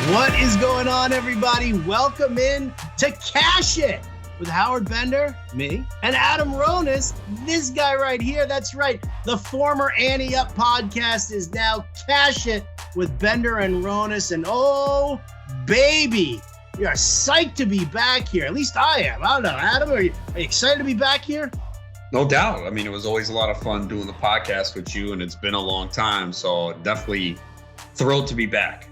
What is going on, everybody? Welcome in to Cash It with Howard Bender, me, and Adam Ronis. This guy right here, that's right. The former Ante Up podcast is now Cash It with Bender and Ronis. And oh, baby, we are psyched to be back here. At least I am. I don't know. Adam, are you excited to be back here? No doubt. I mean, it was always a lot of fun doing the podcast with you, and it's been a long time. So definitely thrilled to be back.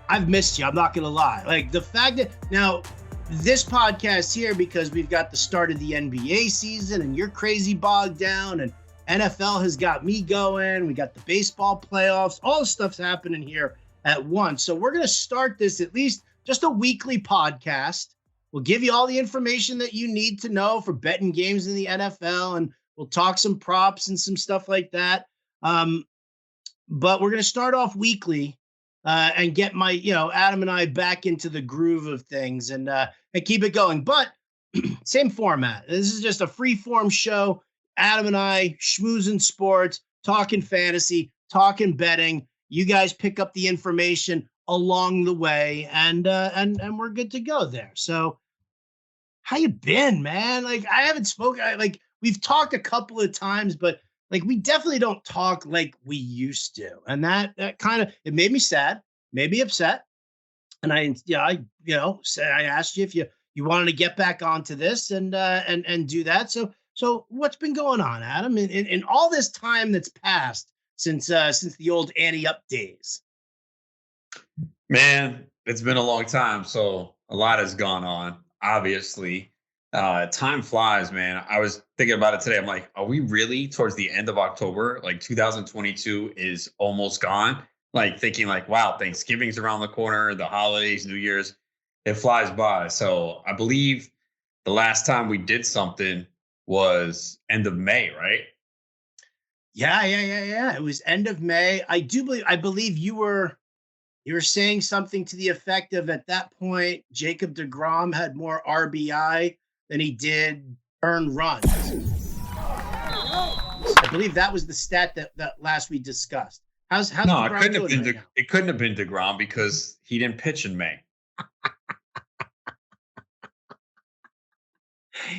I've missed you. I'm not going to lie. Like the fact that now this podcast here, because we've got the start of the NBA season and you're crazy bogged down, and NFL has got me going. We got the baseball playoffs. All the stuff's happening here at once. So we're going to start this at least just a weekly podcast. We'll give you all the information that you need to know for betting games in the NFL, and we'll talk some props and some stuff like that. But we're going to start off weekly. And get Adam and I back into the groove of things and keep it going. But same format. This is just a free form show. Adam and I schmoozing sports, talking fantasy, talking betting. You guys pick up the information along the way, and we're good to go there. So, how you been, man? Like I haven't spoken. Like we've talked a couple of times, but. Like we definitely don't talk like we used to, and that kind of it made me sad, made me upset, and I asked you if you wanted to get back onto this and do that. So what's been going on, Adam, in all this time that's passed since the old Ante Up days? Man, it's been a long time, so a lot has gone on. Obviously. Time flies, man. I was thinking about it today. I'm like, are we really towards the end of October? Like 2022 is almost gone. Like thinking like, wow, Thanksgiving's around the corner, the holidays, New Year's, it flies by. So I believe the last time we did something was end of May, right? Yeah. It was end of May. I believe you were saying something to the effect of at that point, Jacob deGrom had more RBI than he did earned runs. I believe that was the stat that last we discussed. How's no, DeGrom it couldn't have been right now? It couldn't have been deGrom because he didn't pitch in May.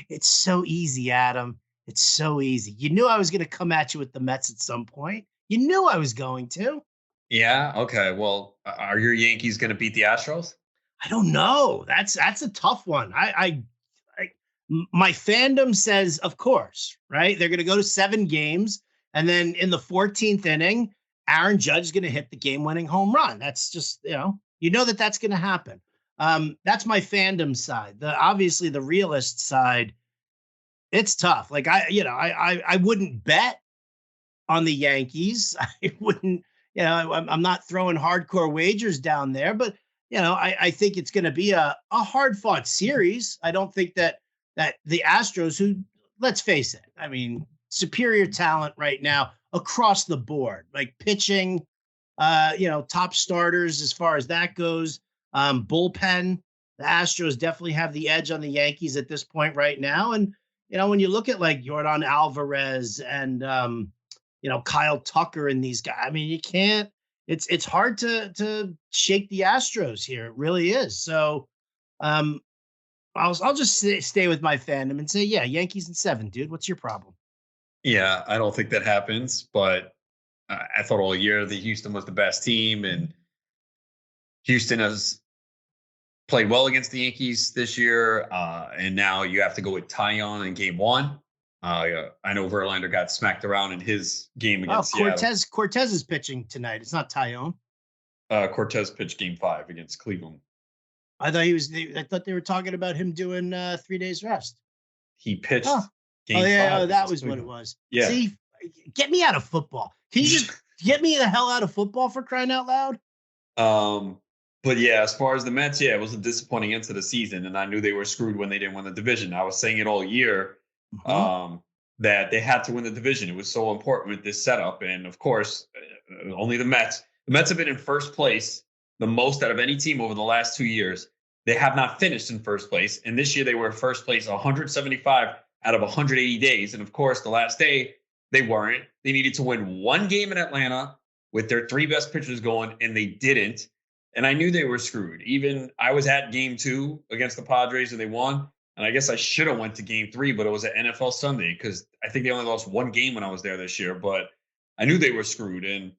It's so easy, Adam. It's so easy. You knew I was going to come at you with the Mets at some point. You knew I was going to. Yeah. Okay. Well, are your Yankees going to beat the Astros? I don't know. That's a tough one. My fandom says, of course, right? They're going to go to 7 games. And then in the 14th inning, Aaron Judge is going to hit the game-winning home run. That's just, that's going to happen. That's my fandom side. Obviously the realist side, it's tough. Like I wouldn't bet on the Yankees. I wouldn't, I'm not throwing hardcore wagers down there, but I think it's going to be a hard fought series. I don't think that the Astros, who, let's face it, I mean, superior talent right now across the board, like pitching, top starters as far as that goes, bullpen, the Astros definitely have the edge on the Yankees at this point right now. And, when you look at like Yordan Alvarez and, Kyle Tucker and these guys, I mean, you can't, it's hard to shake the Astros here. It really is. So, I'll just stay with my fandom and say, yeah, Yankees in 7, dude. What's your problem? Yeah, I don't think that happens, but I thought all year that Houston was the best team, and Houston has played well against the Yankees this year, and now you have to go with Taillon in Game 1. I know Verlander got smacked around in his game against Seattle. Cortez is pitching tonight. It's not Taillon. Cortez pitched Game 5 against Cleveland. I thought they were talking about him doing 3 days rest. He pitched Game 5. That was Cleveland. What it was. Yeah. See, get me out of football. Can you just get me the hell out of football for crying out loud? But yeah, as far as the Mets, it was a disappointing end to the season, and I knew they were screwed when they didn't win the division. I was saying it all year that they had to win the division. It was so important with this setup, and of course, only the Mets. The Mets have been in first place the most out of any team over the last 2 years. They have not finished in first place. And this year they were first place 175 out of 180 days. And of course, the last day they weren't. They needed to win one game in Atlanta with their 3 best pitchers going, and they didn't. and I knew they were screwed. Even I was at game 2 against the Padres and they won. And I guess I should have went to game 3, but it was at NFL Sunday because I think they only lost one game when I was there this year. But I knew they were screwed. And,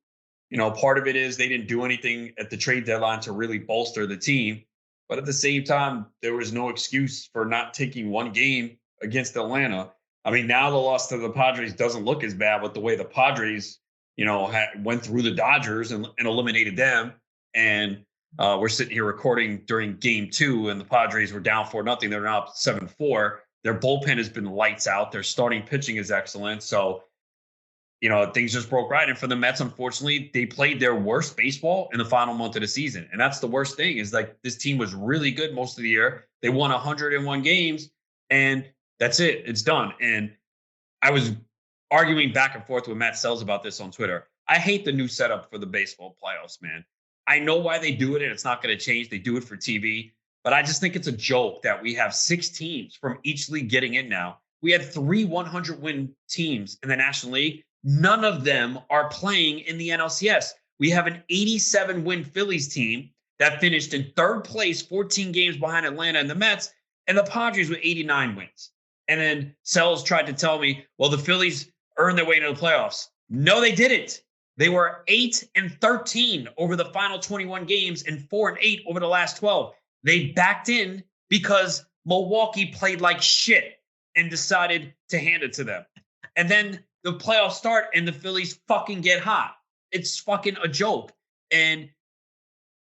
part of it is they didn't do anything at the trade deadline to really bolster the team. But at the same time, there was no excuse for not taking one game against Atlanta. I mean, now the loss to the Padres doesn't look as bad with the way the Padres, went through the Dodgers and eliminated them. And we're sitting here recording during game 2, and the Padres were down 4-0. They're now up 7-4. Their bullpen has been lights out. Their starting pitching is excellent. So, things just broke right. And for the Mets, unfortunately, they played their worst baseball in the final month of the season. And that's the worst thing is like this team was really good most of the year. They won 101 games, and that's it. It's done. And I was arguing back and forth with Matt Sells about this on Twitter. I hate the new setup for the baseball playoffs, man. I know why they do it, and it's not going to change. They do it for TV. But I just think it's a joke that we have 6 teams from each league getting in now. We had 3 100-win teams in the National League. None of them are playing in the NLCS. We have an 87-win Phillies team that finished in 3rd place, 14 games behind Atlanta and the Mets, and the Padres with 89 wins. And then Sells tried to tell me, well, the Phillies earned their way into the playoffs. No, they didn't. They were 8-13 over the final 21 games and 4-8 over the last 12. They backed in because Milwaukee played like shit and decided to hand it to them. And then the playoffs start and the Phillies fucking get hot. It's fucking a joke. And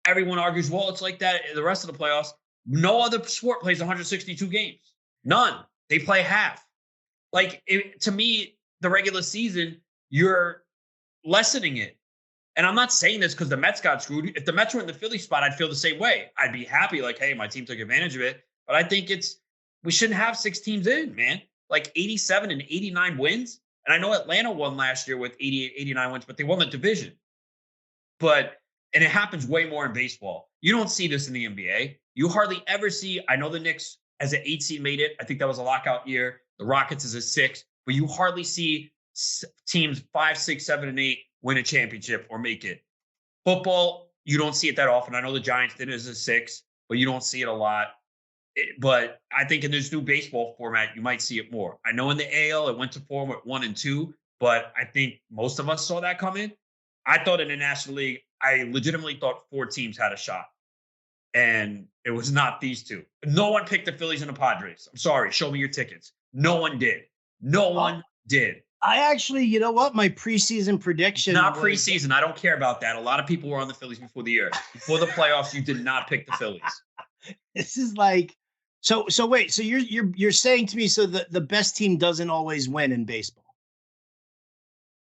everyone argues, well, it's like that in the rest of the playoffs. No other sport plays 162 games. None. They play half. Like, to me, the regular season, you're lessening it. And I'm not saying this because the Mets got screwed. If the Mets were in the Philly spot, I'd feel the same way. I'd be happy, like, hey, my team took advantage of it. But I think we shouldn't have 6 teams in, man. Like 87 and 89 wins. And I know Atlanta won last year with 88, 89 wins, but they won the division. And it happens way more in baseball. You don't see this in the NBA. You hardly ever see, I know the Knicks as an 8 seed made it. I think that was a lockout year. The Rockets is a 6, but you hardly see teams 5, 6, 7, and 8 win a championship or make it. Football, you don't see it that often. I know the Giants did it as a 6, but you don't see it a lot. But I think in this new baseball format, you might see it more. I know in the AL, it went to 4 with 1 and 2, but I think most of us saw that coming. I thought in the National League, I legitimately thought 4 teams had a shot. And it was not these 2. No one picked the Phillies and the Padres. I'm sorry. Show me your tickets. No one did. No one did. I actually, you know what? My preseason prediction. Not preseason. I don't care about that. A lot of people were on the Phillies before the year. Before the playoffs, you did not pick the Phillies. This is like, so wait. So you're saying to me, so the best team doesn't always win in baseball?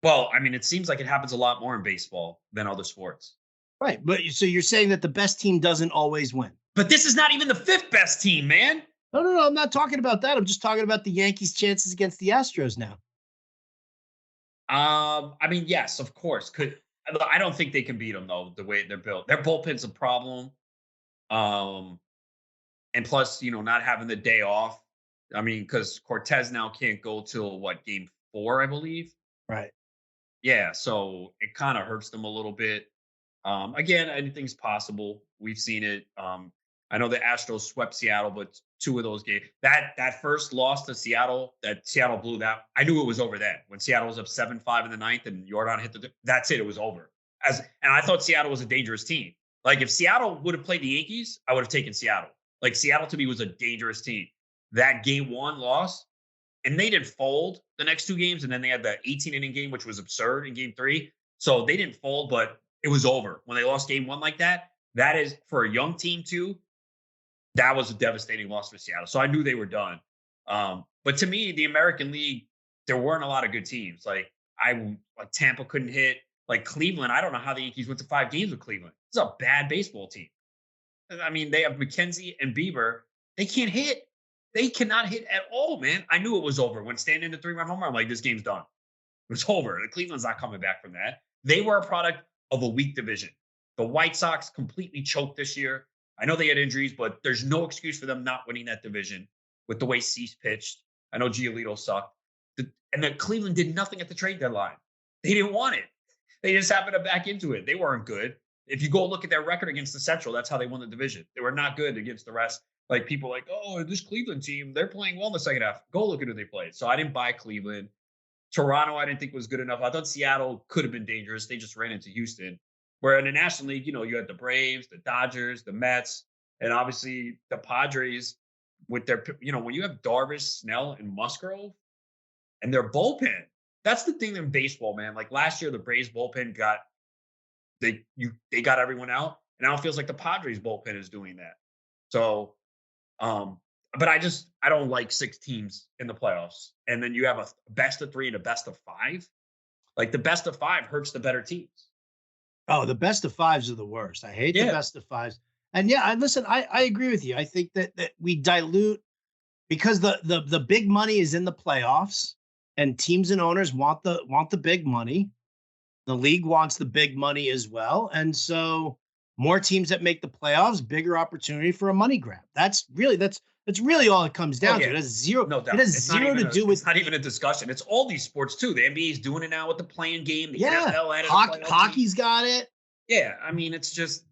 Well, I mean, it seems like it happens a lot more in baseball than other sports. Right. But so you're saying that the best team doesn't always win? But this is not even the 5th best team, man. No. I'm not talking about that. I'm just talking about the Yankees' chances against the Astros now. I mean, yes, of course. I don't think they can beat them though, the way they're built. Their bullpen's a problem. And plus, not having the day off. I mean, because Cortez now can't go till game 4, I believe. Right. Yeah, so it kind of hurts them a little bit. Again, anything's possible. We've seen it. I know the Astros swept Seattle, but 2 of those games. That first loss to Seattle, that Seattle blew that. I knew it was over then. When Seattle was up 7-5 in the 9th and Jordan hit that's it. It was over. And I thought Seattle was a dangerous team. Like if Seattle would have played the Yankees, I would have taken Seattle. Like Seattle to me was a dangerous team. That game 1 loss, and they didn't fold the next 2 games, and then they had the 18-inning game, which was absurd in game 3. So they didn't fold, but it was over. When they lost game 1 like that, that is, for a young team too, that was a devastating loss for Seattle. So I knew they were done. But to me, the American League, there weren't a lot of good teams. Like Tampa couldn't hit. Like Cleveland, I don't know how the Yankees went to 5 games with Cleveland. It's a bad baseball team. I mean, they have McKenzie and Bieber. They can't hit. They cannot hit at all, man. I knew it was over. When Stan in the 3-run homer, I'm like, this game's done. It was over. The Cleveland's not coming back from that. They were a product of a weak division. The White Sox completely choked this year. I know they had injuries, but there's no excuse for them not winning that division with the way Cease pitched. I know Giolito sucked. And then Cleveland did nothing at the trade deadline. They didn't want it. They just happened to back into it. They weren't good. If you go look at their record against the Central, that's how they won the division. They were not good against the rest. Like people like, oh, this Cleveland team, they're playing well in the second half. Go look at who they played. So I didn't buy Cleveland. Toronto, I didn't think was good enough. I thought Seattle could have been dangerous. They just ran into Houston. Where in the National League, you had the Braves, the Dodgers, the Mets, and obviously the Padres with their, when you have Darvish, Snell, and Musgrove and their bullpen, that's the thing in baseball, man. Like last year, the Braves bullpen they got everyone out. And now it feels like the Padres bullpen is doing that. So, but I don't like 6 teams in the playoffs. And then you have a best of 3 and a best of 5. Like the best of 5 hurts the better teams. Oh, the best of 5s are the worst. I hate the best of 5s. And yeah, I agree with you. I think that we dilute because the big money is in the playoffs and teams and owners want the big money. The league wants the big money as well. And so more teams that make the playoffs, bigger opportunity for a money grab. That's really all it comes down to. It has zero, no doubt. It has zero to do with. It's not even a discussion. It's all these sports too. The NBA is doing it now with the playing game. The NFL added hockey's got it. Yeah, I mean, it's just.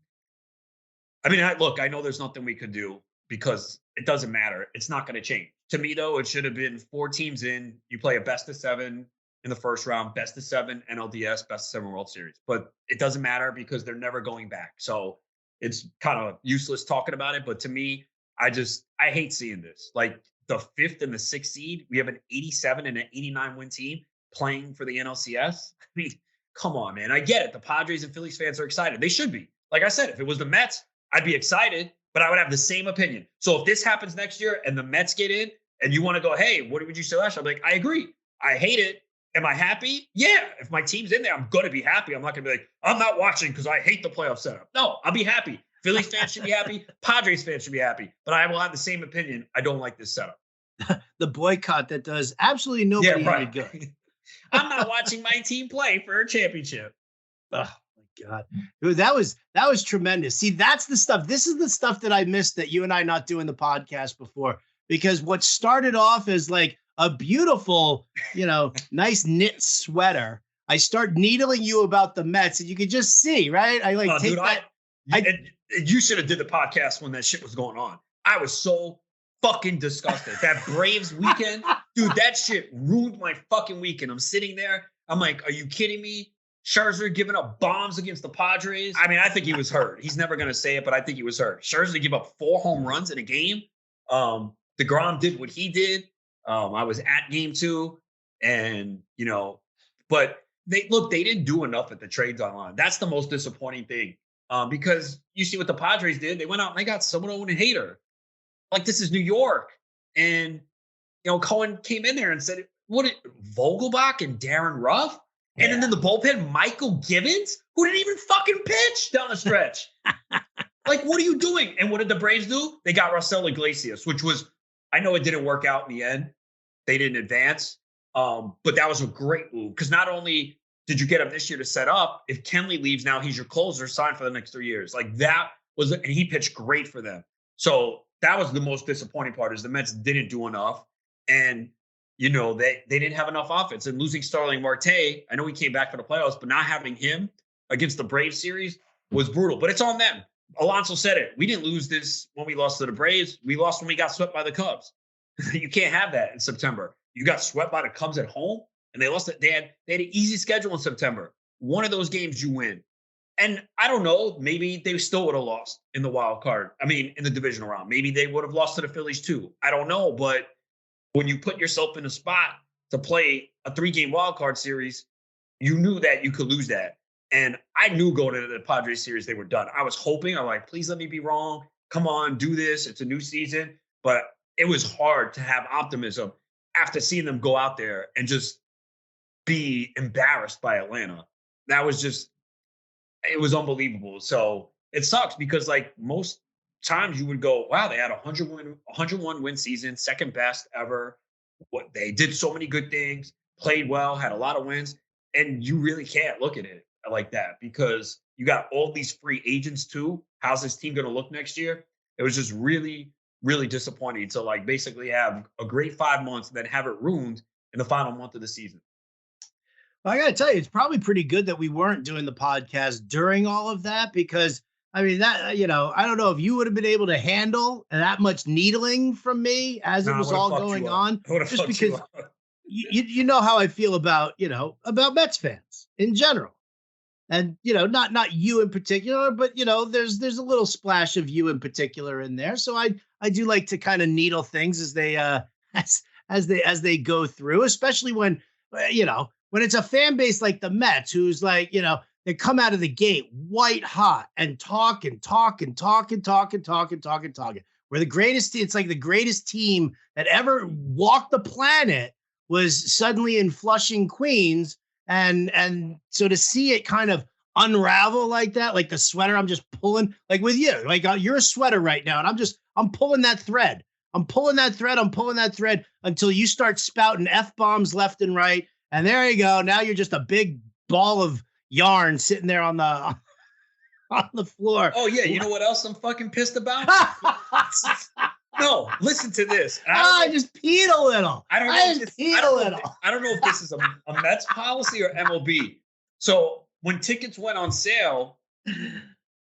I know there's nothing we could do because it doesn't matter. It's not going to change. To me, though, it should have been 4 teams in. You play a best of 7 in the first round, best of 7 NLDS, best of 7 World Series. But it doesn't matter because they're never going back. So it's kind of useless talking about it. But to me, I hate seeing this. Like the 5th and the 6th seed, we have an 87 and an 89 win team playing for the NLCS. I mean, come on, man. I get it. The Padres and Phillies fans are excited. They should be. Like I said, if it was the Mets, I'd be excited, but I would have the same opinion. So if this happens next year and the Mets get in and you want to go, hey, what would you say last year? I'm like, I agree. I hate it. Am I happy? Yeah. If my team's in there, I'm going to be happy. I'm not going to be like, I'm not watching because I hate the playoff setup. No, I'll be happy. Phillies fans should be happy. Padres fans should be happy. But I will have the same opinion. I don't like this setup. The boycott that does absolutely nobody any good. I'm not watching my team play for a championship. Oh my God. Dude, that was tremendous. See, that's the stuff. This is the stuff that I missed that you and I not doing the podcast before. Because what started off as like a beautiful, nice knit sweater, I start needling you about the Mets, and you could just see, right? I like take that. You should have did the podcast when that shit was going on. I was so fucking disgusted. That Braves weekend, dude, that shit ruined my fucking weekend. I'm sitting there. I'm like, are you kidding me? Scherzer giving up bombs against the Padres. I mean, I think he was hurt. He's never going to say it, but I think he was hurt. Scherzer give up 4 home runs in a game. DeGrom did what he did. I was at game 2 and, but they didn't do enough at the trade deadline. That's the most disappointing thing. Because you see what the Padres did. They went out and they got someone and hater. Like, this is New York. And, Cohen came in there and said, Vogelbach and Darren Ruff? And then in the bullpen, Michael Gibbons, who didn't even fucking pitch down the stretch. Like, what are you doing? And what did the Braves do? They got Raisel Iglesias, which was, I know it didn't work out in the end. They didn't advance. But that was a great move because not only did you get him this year to set up, if Kenley leaves now, he's your closer, signed for the next 3 years. Like that was, and he pitched great for them. So that was the most disappointing part is the Mets didn't do enough. And, they didn't have enough offense. And losing Starling Marte, I know he came back for the playoffs, but not having him against the Braves series was brutal. But it's on them. Alonso said it. We didn't lose this when we lost to the Braves. We lost when we got swept by the Cubs. You can't have that in September. You got swept by the Cubs at home, and they lost it. They had an easy schedule in September. One of those games you win. And I don't know, maybe they still would have lost in the wild card. I mean, in the divisional round. Maybe they would have lost to the Phillies too. I don't know. But when you put yourself in a spot to play a 3-game wild card series, you knew that you could lose that. And I knew going into the Padres series, they were done. I was hoping, I'm like, please let me be wrong. Come on, do this. It's a new season. But it was hard to have optimism after seeing them go out there and just be embarrassed by Atlanta. That was just, it was unbelievable. So it sucks because like most times you would go, wow, they had a 101 win season, second best ever. What they did so many good things, played well, had a lot of wins. And you really can't look at it like that because you got all these free agents too. How's this team going to look next year? It was just really, really disappointing to like basically have a great 5 months and then have it ruined in the final month of the season. I got to tell you, it's probably pretty good that we weren't doing the podcast during all of that because, I mean, that, I don't know if you would have been able to handle that much needling from me as it Nah, I was would have all fucked you going up. on, I would have just fucked you because up. you know how I feel about Mets fans in general. And not you in particular, but there's a little splash of you in particular in there. So I do like to kind of needle things as they as they go through, especially when when it's a fan base like the Mets, who's like they come out of the gate white hot and talking. We're the greatest. It's like the greatest team that ever walked the planet was suddenly in Flushing, Queens, and so to see it kind of unravel like that, like the sweater I'm just pulling, like with you, like you're a sweater right now, and I'm pulling that thread. I'm pulling that thread until you start spouting F-bombs left and right. And there you go. Now you're just a big ball of yarn sitting there on the on the floor. Oh yeah, you know what else I'm fucking pissed about? No, listen to this. I just peed a little. I don't know if this is a Mets policy or MLB. So when tickets went on sale,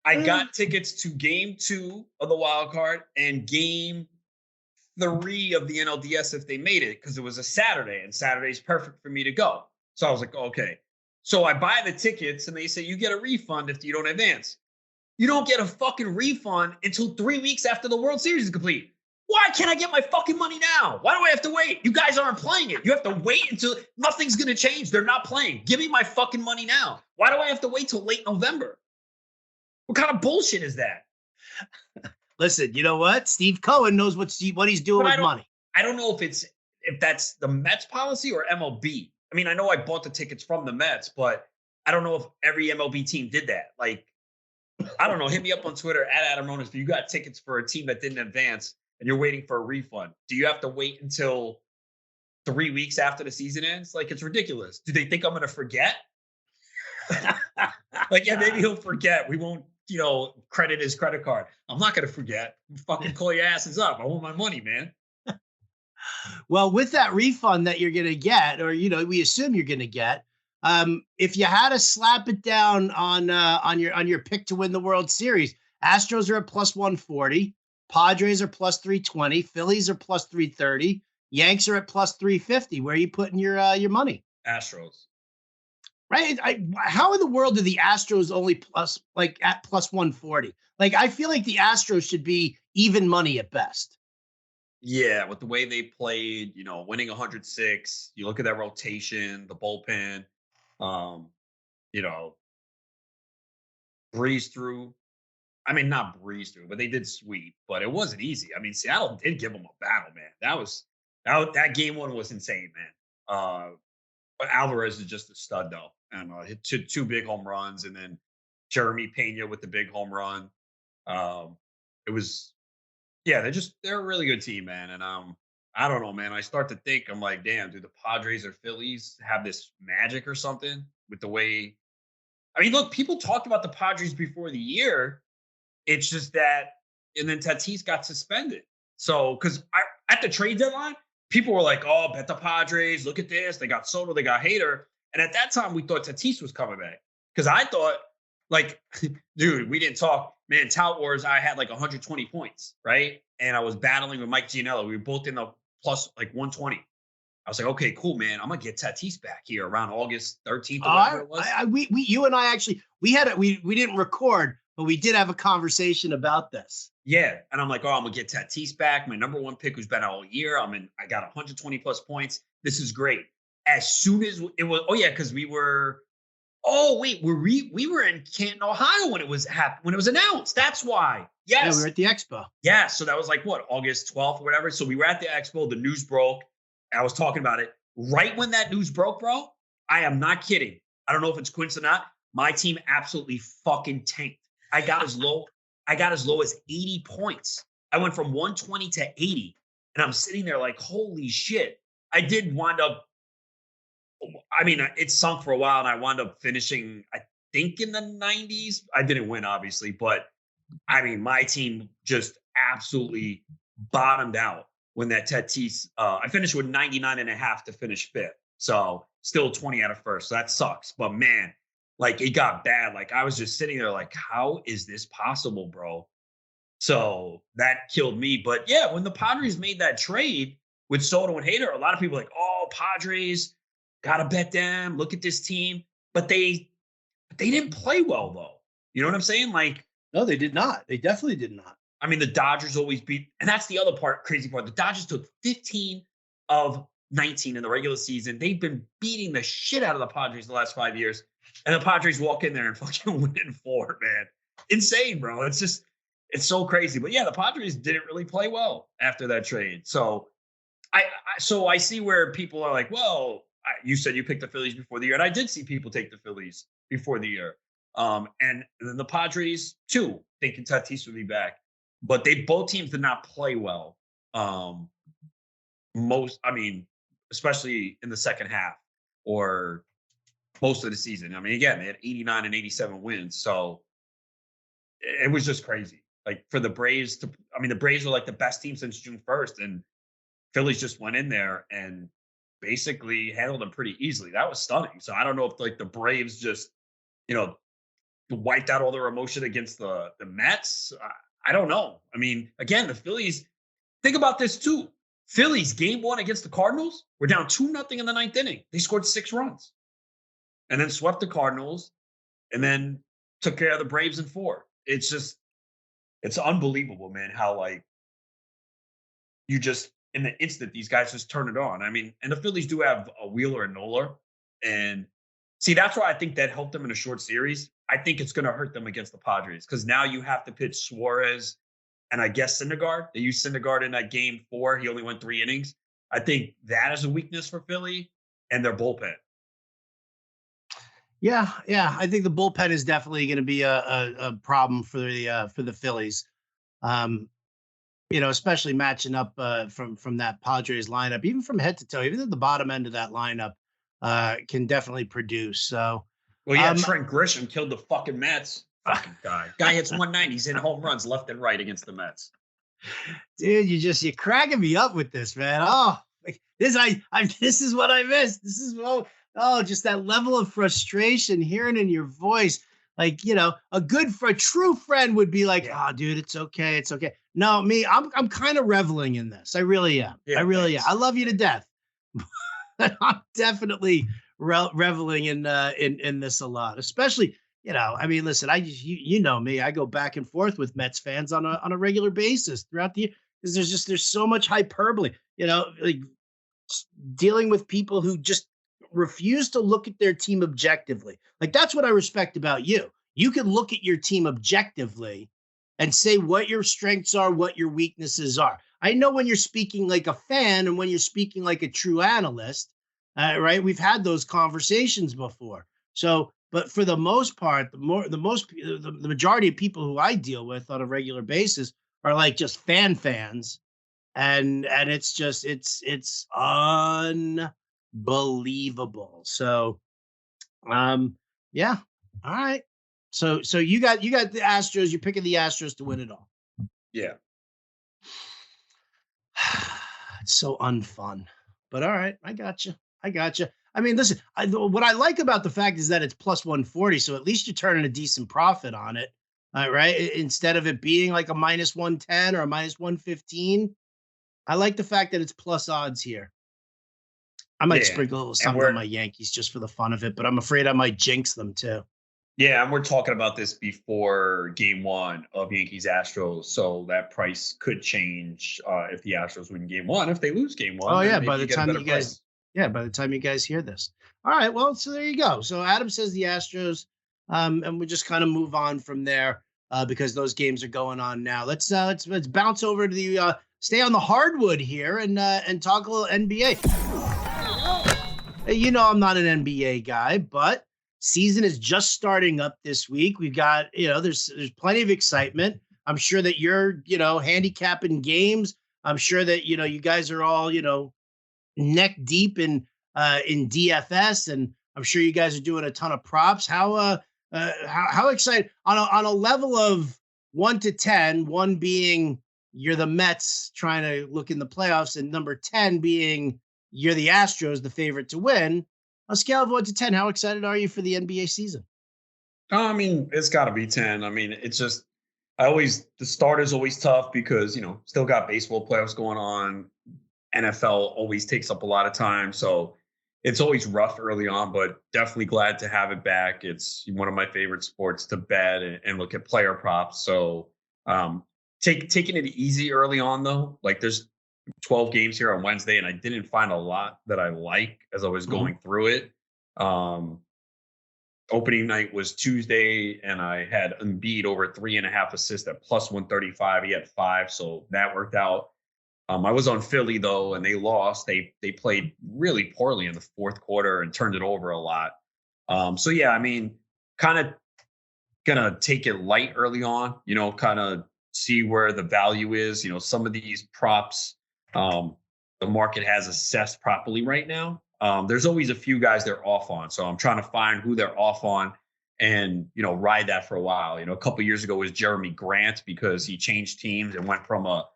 I got tickets to game 2 of the wild card and game 3 of the NLDS if they made it, because it was a Saturday, and Saturday's perfect for me to go. So I was like, okay. So I buy the tickets and they say you get a refund if you don't advance. You don't get a fucking refund until 3 weeks after the World Series is complete. Why can't I get my fucking money now? Why do I have to wait? You guys aren't playing it. You have to wait until nothing's going to change. They're not playing. Give me my fucking money now. Why do I have to wait till late November? What kind of bullshit is that? Listen, you know what? Steve Cohen knows what he's doing with money. I don't know if that's the Mets policy or MLB. I mean, I know I bought the tickets from the Mets, but I don't know if every MLB team did that. Like, I don't know. Hit me up on Twitter at Adam Ronis. If you got tickets for a team that didn't advance and you're waiting for a refund, do you have to wait until 3 weeks after the season ends? Like, it's ridiculous. Do they think I'm going to forget? Like, yeah, maybe he'll forget. We won't, credit his credit card. I'm not going to forget. Fucking call your asses up. I want my money, man. Well, with that refund that you're going to get, or, we assume you're going to get, if you had to slap it down on your pick to win the World Series, Astros are at plus 140, Padres are plus 320, Phillies are plus 330, Yanks are at plus 350. Where are you putting your money? Astros. Right? How in the world do the Astros only at plus 140? Like, I feel like the Astros should be even money at best. Yeah, with the way they played, winning 106, you look at that rotation, the bullpen, breeze through. I mean, not breeze through, but they did sweep, but it wasn't easy. I mean, Seattle did give them a battle, man. That game 1 was insane, man. But Alvarez is just a stud, though. And hit two big home runs, and then Jeremy Pena with the big home run. It was, yeah, they're a really good team, man. And I don't know, man. I start to think, I'm like, damn, do the Padres or Phillies have this magic or something with the way? I mean, look, people talked about the Padres before the year. It's just that, and then Tatis got suspended. So, because at the trade deadline, people were like, oh, bet the Padres. Look at this. They got Soto. They got Hader. And at that time, we thought Tatis was coming back. Because I thought, like, dude, we didn't talk. Man, Tout Wars, I had like 120 points, right? And I was battling with Mike Gianello. We were both in the plus like 120. I was like, okay, cool, man. I'm going to get Tatis back here around August 13th or whatever it was. You and I actually, we didn't record, but we did have a conversation about this. Yeah. And I'm like, oh, I'm going to get Tatis back. My number 1 pick who's been out all year. I got 120 plus points. This is great. As soon as it was, because we were in Canton, Ohio when it was announced. That's why. Yes. Yeah, we were at the Expo. Yeah. So that was like August 12th or whatever. So we were at the Expo. The news broke. I was talking about it right when that news broke, bro. I am not kidding. I don't know if it's coincidence or not. My team absolutely fucking tanked. I got as low as 80 points. I went from 120 to 80, and I'm sitting there like, holy shit. I did wind up. I mean, it sunk for a while, and I wound up finishing, I think, in the 90s. I didn't win, obviously, but I mean, my team just absolutely bottomed out when that Tatis. I finished with 99.5 to finish 5th. So still 20 out of first. So that sucks. But man, like it got bad. Like I was just sitting there like, how is this possible, bro? So that killed me. But yeah, when the Padres made that trade with Soto and Hader, a lot of people were like, oh, Padres, gotta bet them. Look at this team. But they didn't play well though. You know what I'm saying? Like, no, they did not. They definitely did not. I mean, the Dodgers always beat, and that's the other part, crazy part. The Dodgers took 15 of 19 in the regular season. They've been beating the shit out of the Padres the last 5 years. And the Padres walk in there and fucking win 4, man. Insane, bro. It's just, it's so crazy. But yeah, the Padres didn't really play well after that trade. So I see where people are like, well, you said you picked the Phillies before the year. And I did see people take the Phillies before the year. And then the Padres, too, thinking Tatis would be back. But both teams did not play well. Especially in the second half or most of the season. I mean, again, they had 89 and 87 wins. So it was just crazy. Like for the Braves the Braves were like the best team since June 1st. And Phillies just went in there and basically handled them pretty easily. That was stunning. So I don't know if like the Braves just, wiped out all their emotion against the Mets. I don't know. I mean, again, the Phillies, think about this too. Phillies game 1 against the Cardinals were down 2-0 in the 9th inning. They scored 6 runs and then swept the Cardinals and then took care of the Braves in 4. It's just, it's unbelievable, man, how like you just, in the instant, these guys just turn it on. I mean, and the Phillies do have a Wheeler and Nola. And see, that's why I think that helped them in a short series. I think it's going to hurt them against the Padres because now you have to pitch Suarez and I guess Syndergaard. They used Syndergaard in that game 4. He only went 3 innings. I think that is a weakness for Philly and their bullpen. Yeah. I think the bullpen is definitely going to be a problem for the Phillies. Especially matching up from that Padres lineup, even from head to toe, even at the bottom end of that lineup, can definitely produce. So, well, yeah, Trent Grisham killed the fucking Mets. Fucking guy hits 190. He's in home runs left and right against the Mets. Dude, you're cracking me up with this, man. Oh, like this, this is what I missed. This is just that level of frustration, hearing in your voice. Like, a true friend would be like, oh, dude, it's okay. It's okay. No, me, I'm kind of reveling in this. I really am. Yeah, I really am. I love you to death. I'm definitely reveling in this a lot, especially, listen, you know me, I go back and forth with Mets fans on a regular basis throughout the year because there's so much hyperbole, like dealing with people who just refuse to look at their team objectively. Like that's what I respect about you. You can look at your team objectively and say what your strengths are, what your weaknesses are. I know when you're speaking like a fan and when you're speaking like a true analyst, right? We've had those conversations before. So, but for the most part, the majority of people who I deal with on a regular basis are like just fans. And it's just, it's unbelievable. So, yeah. All right. So you got the Astros. You're picking the Astros to win it all. Yeah. It's so unfun, but all right. I got you. I mean, listen, what I like about the fact is that it's plus 140. So at least you're turning a decent profit on it. Right. Instead of it being like a minus 110 or a minus 115. I like the fact that it's plus odds here. I might sprinkle a little something on my Yankees just for the fun of it, but I'm afraid I might jinx them too. Yeah, and we're talking about this before game 1 of Yankees-Astros, so that price could change if the Astros win game 1. If they lose game 1, oh yeah, by the time you guys hear this. All right, well, so there you go. So Adam says the Astros, and we'll just kind of move on from there because those games are going on now. Let's bounce over to the stay on the hardwood here and talk a little NBA. I'm not an NBA guy, but season is just starting up this week. We've got, there's plenty of excitement. I'm sure that you're, handicapping games. I'm sure that, you guys are all, neck deep in DFS, and I'm sure you guys are doing a ton of props. How excited on a level of 1 to 10, 1 being you're the Mets trying to look in the playoffs, and number 10 being you're the Astros, the favorite to win. On a scale of 1 to 10, how excited are you for the NBA season? I mean, it's got to be 10. I mean, it's just, the start is always tough because, still got baseball playoffs going on. NFL always takes up a lot of time. So it's always rough early on, but definitely glad to have it back. It's one of my favorite sports to bet and look at player props. So taking it easy early on, though. Like there's 12 games here on Wednesday, and I didn't find a lot that I like as I was going through it. Opening night was Tuesday, and I had Embiid over 3.5 assists at plus 135. He had 5, so that worked out. I was on Philly, though, and they lost. They played really poorly in the fourth quarter and turned it over a lot. So, yeah, I mean, kind of going to take it light early on, kind of see where the value is. Some of these props the market has assessed properly right now. There's always a few guys they're off on. So I'm trying to find who they're off on and, ride that for a while. A couple of years ago was Jeremy Grant because he changed teams and went from a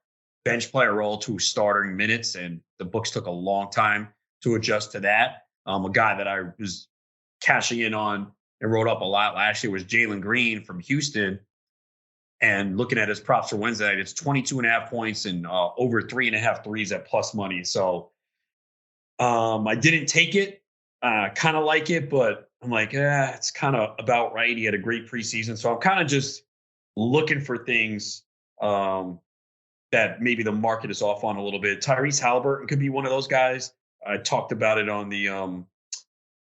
bench player role to starting minutes. And the books took a long time to adjust to that. A guy that I was cashing in on and wrote up a lot last year was Jalen Green from Houston. And looking at his props for Wednesday night, it's 22.5 points and over 3.5 threes at plus money. So I didn't take it, kind of like it, but I'm like, it's kind of about right. He had a great preseason. So I'm kind of just looking for things that maybe the market is off on a little bit. Tyrese Halliburton could be one of those guys. I talked about it on the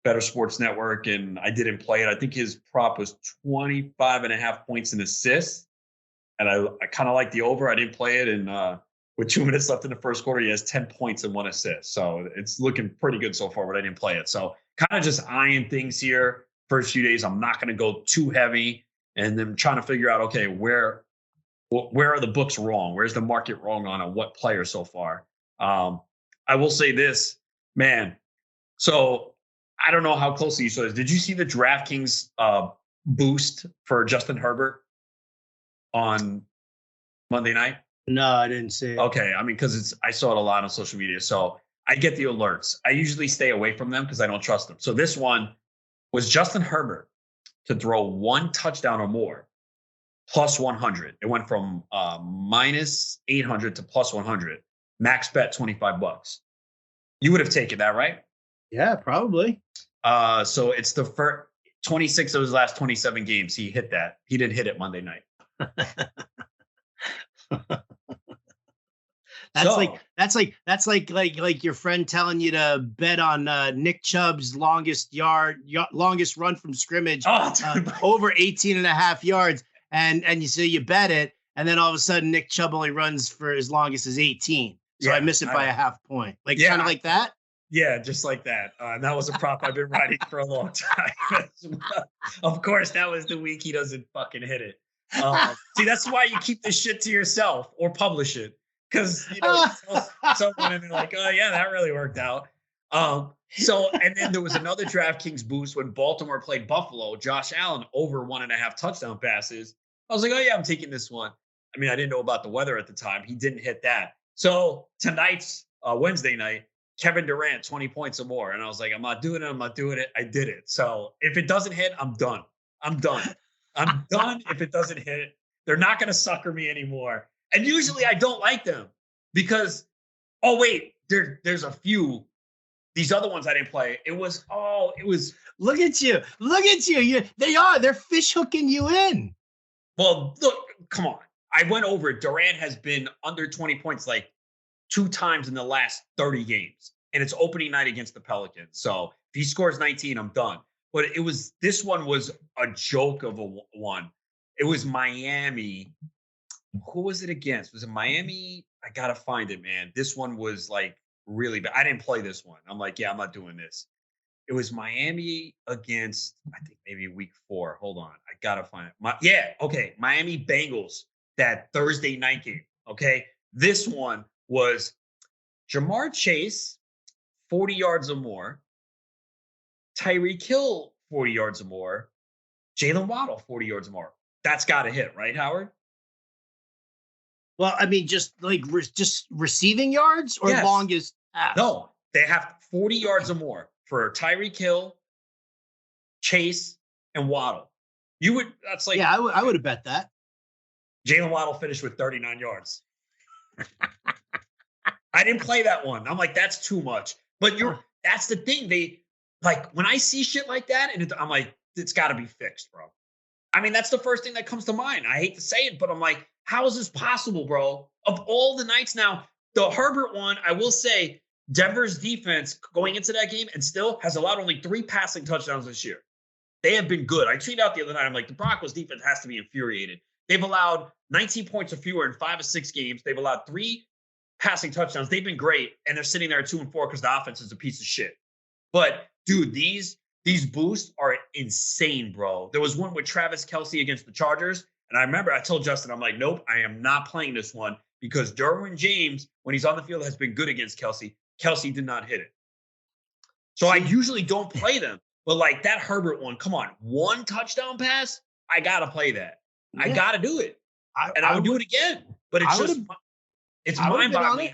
Better Sports Network, and I didn't play it. I think his prop was 25.5 points and assists. And I kind of like the over. I didn't play it. And with 2 minutes left in the first quarter, he has 10 points and 1 assist. So it's looking pretty good so far, but I didn't play it. So kind of just eyeing things here. First few days, I'm not going to go too heavy. And then trying to figure out, okay, where are the books wrong? Where's the market wrong on what player so far? I will say this, man. So I don't know how closely you saw this. Did you see the DraftKings boost for Justin Herbert on Monday night? No, I didn't see it. Okay. I mean, because I saw it a lot on social media. So I get the alerts. I usually stay away from them because I don't trust them. So this one was Justin Herbert to throw 1 touchdown or more, plus 100. It went from minus 800 to plus 100. Max bet $25. You would have taken that, right? Yeah, probably. So it's the first 26 of his last 27 games. He hit that. He didn't hit it Monday night. That's like your friend telling you to bet on Nick Chubb's longest run from scrimmage over 18.5 yards, and you say you bet it, and then all of a sudden Nick Chubb only runs for as long as his 18. So I miss it by a half point. Kind of like that. Yeah, just like that. That was a prop I've been writing for a long time. Of course, that was the week he doesn't fucking hit it. See, that's why you keep this shit to yourself or publish it. Because, someone and they're like, oh, yeah, that really worked out. And then there was another DraftKings boost when Baltimore played Buffalo. Josh Allen over 1.5 touchdown passes. I was like, oh, yeah, I'm taking this one. I mean, I didn't know about the weather at the time. He didn't hit that. So tonight's Wednesday night, Kevin Durant, 20 points or more. And I was like, I'm not doing it. I did it. So if it doesn't hit, I'm done. I'm done if it doesn't hit. They're not going to sucker me anymore. And usually I don't like them because, there's a few. These other ones I didn't play. It was. Look at you. They're fish hooking you in. Well, look, come on. I went over it. Durant has been under 20 points like 2 times in the last 30 games. And it's opening night against the Pelicans. So if he scores 19, I'm done. But this one was a joke of a one. It was Miami. Who was it against? Was it Miami? I got to find it, man. This one was like really bad. I didn't play this one. I'm like, yeah, I'm not doing this. It was Miami against, I think maybe week 4. Hold on. I got to find it. Miami Bengals, that Thursday night game. Okay. This one was Jamar Chase, 40 yards or more. Tyreek Hill, 40 yards or more. Jalen Waddle, 40 yards or more. That's got to hit, right, Howard? Well, I mean, just receiving yards or longest pass? No, They have 40 yards or more for Tyreek Hill, Chase, and Waddle. That's like, Yeah, I would have bet that. Jalen Waddle finished with 39 yards. I didn't play that one. I'm like, that's too much. But that's the thing. They like when I see shit like that, and I'm like, it's got to be fixed, bro. I mean, that's the first thing that comes to mind. I hate to say it, but I'm like, how is this possible, bro? Of all the nights now, the Herbert one, I will say, Denver's defense going into that game and still has allowed only 3 passing touchdowns this year. They have been good. I tweeted out the other night, I'm like, the Broncos defense has to be infuriated. They've allowed 19 points or fewer in 5 or 6 games. They've allowed 3 passing touchdowns. They've been great, and they're sitting there at 2-4 because the offense is a piece of shit. But dude, these boosts are insane, bro. There was one with Travis Kelce against the Chargers, and I remember I told Justin, I'm like, nope, I am not playing this one because Derwin James, when he's on the field, has been good against Kelce. Kelce did not hit it. So I usually don't play them, but like that Herbert one, come on, 1 touchdown pass, I gotta play that. Yeah. I gotta do it, and I would do it again. But it's mind-boggling.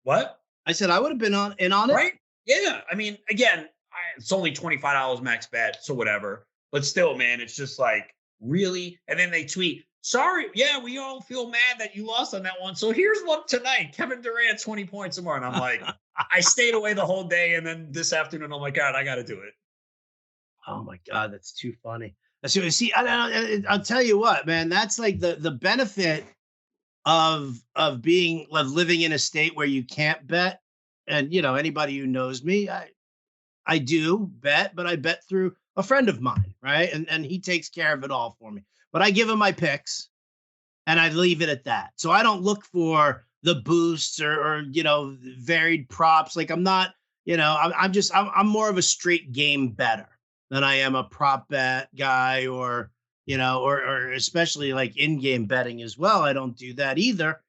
What? I said I would have been on it. Right? Yeah. I mean, again, it's only $25 max bet, so whatever. But still, man, it's just like, really? And then they tweet, sorry, yeah, we all feel mad that you lost on that one. So here's one tonight. Kevin Durant, 20 points or more. And I'm like, I stayed away the whole day. And then this afternoon, I'm like, God, I got to do it. Oh, my God, that's too funny. See, I'll tell you what, man, that's like the benefit of living in a state where you can't bet. And, anybody who knows me, I do bet, but I bet through a friend of mine, right? And he takes care of it all for me. But I give him my picks and I leave it at that. So I don't look for the boosts or varied props. Like I'm not, I'm more of a straight game better than I am a prop bet guy or especially like in-game betting as well. I don't do that either.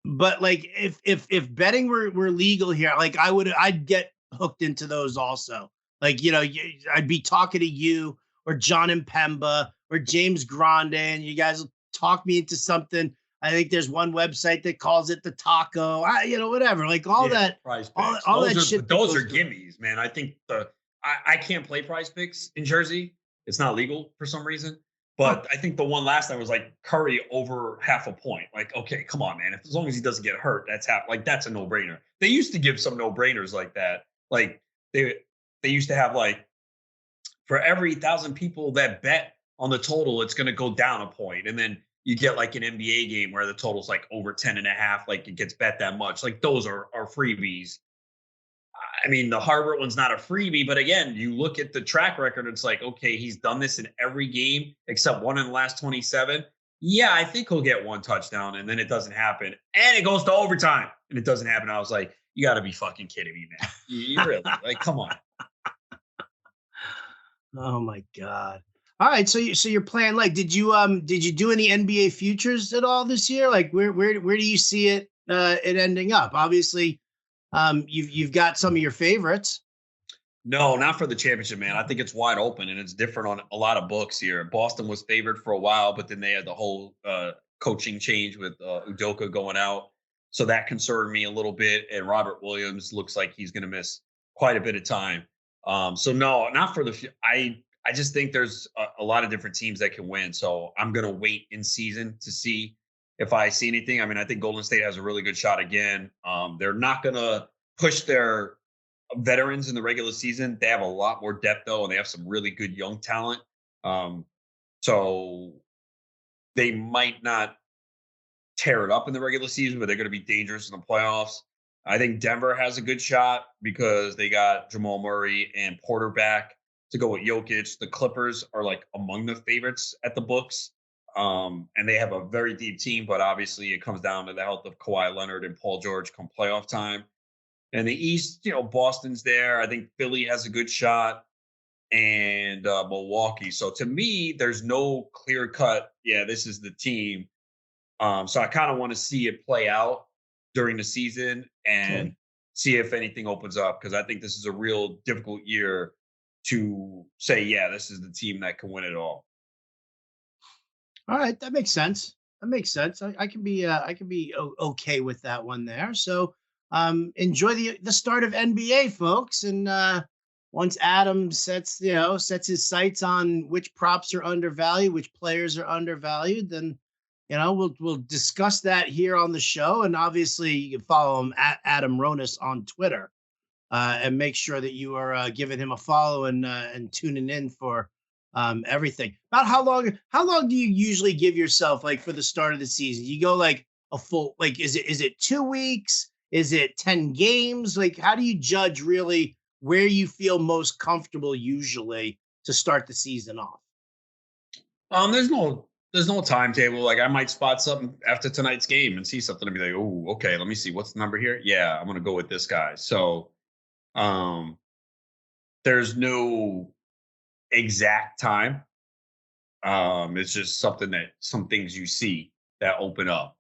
But like if betting were legal here, like I'd get hooked into those also. Like, I'd be talking to you or John and Pemba or James Grande, and you guys will talk me into something. I think there's one website that calls it the taco, whatever. Like all that, all that shit. Those are gimmies, man. I think I can't play Prize Picks in Jersey. It's not legal for some reason. But I think the one last time was like Curry over half a point. Like, okay, come on, man. As long as he doesn't get hurt, that's a no-brainer. They used to give some no-brainers like that. Like they used to have like for every 1,000 people that bet on the total, it's going to go down a point. And then you get like an NBA game where the total's like over 10.5, like it gets bet that much. Like those are freebies. I mean, the Herbert one's not a freebie, but again, you look at the track record, it's like, okay, he's done this in every game except one in the last 27. Yeah, I think he'll get 1 touchdown, and then it doesn't happen. And it goes to overtime, and it doesn't happen. I was like, you got to be fucking kidding me, man. You really, like, come on. Oh, my God. All right, so you're playing, like, did you do any NBA futures at all this year? Like, where do you see it ending up? Obviously, you've got some of your favorites. No, not for the championship, man. I think it's wide open, and it's different on a lot of books here. Boston was favored for a while, but then they had the whole coaching change with Udoka going out. So that concerned me a little bit. And Robert Williams looks like he's going to miss quite a bit of time. So no, not for the I just think there's a lot of different teams that can win. So I'm going to wait in season to see if I see anything. I mean, I think Golden State has a really good shot again. They're not going to push their veterans in the regular season. They have a lot more depth, though, and they have some really good young talent. So they might not tear it up in the regular season, but they're going to be dangerous in the playoffs. I think Denver has a good shot because they got Jamal Murray and Porter back to go with Jokic. The Clippers are like among the favorites at the books. And they have a very deep team, but obviously it comes down to the health of Kawhi Leonard and Paul George come playoff time. And the East, Boston's there. I think Philly has a good shot and Milwaukee. So to me, there's no clear cut. Yeah, this is the team. So I kind of want to see it play out during the season and see if anything opens up, because I think this is a real difficult year to say, yeah, this is the team that can win it all. All right, that makes sense. I can be okay with that one there. So enjoy the start of NBA, folks. And once Adam sets his sights on which props are undervalued, which players are undervalued, then we'll discuss that here on the show. And obviously, you can follow him at Adam Ronis on Twitter, and make sure that you are giving him a follow and tuning in for everything. About how long do you usually give yourself, like, for the start of the season? You go like a full, like, is it 2 weeks? Is it 10 games? Like, how do you judge really where you feel most comfortable usually to start the season off? There's no timetable. Like, I might spot something after tonight's game and see something and be like, oh, okay, let me see what's the number here. Yeah, I'm gonna go with this guy. So um there's no exact time. It's just some things you see that open up.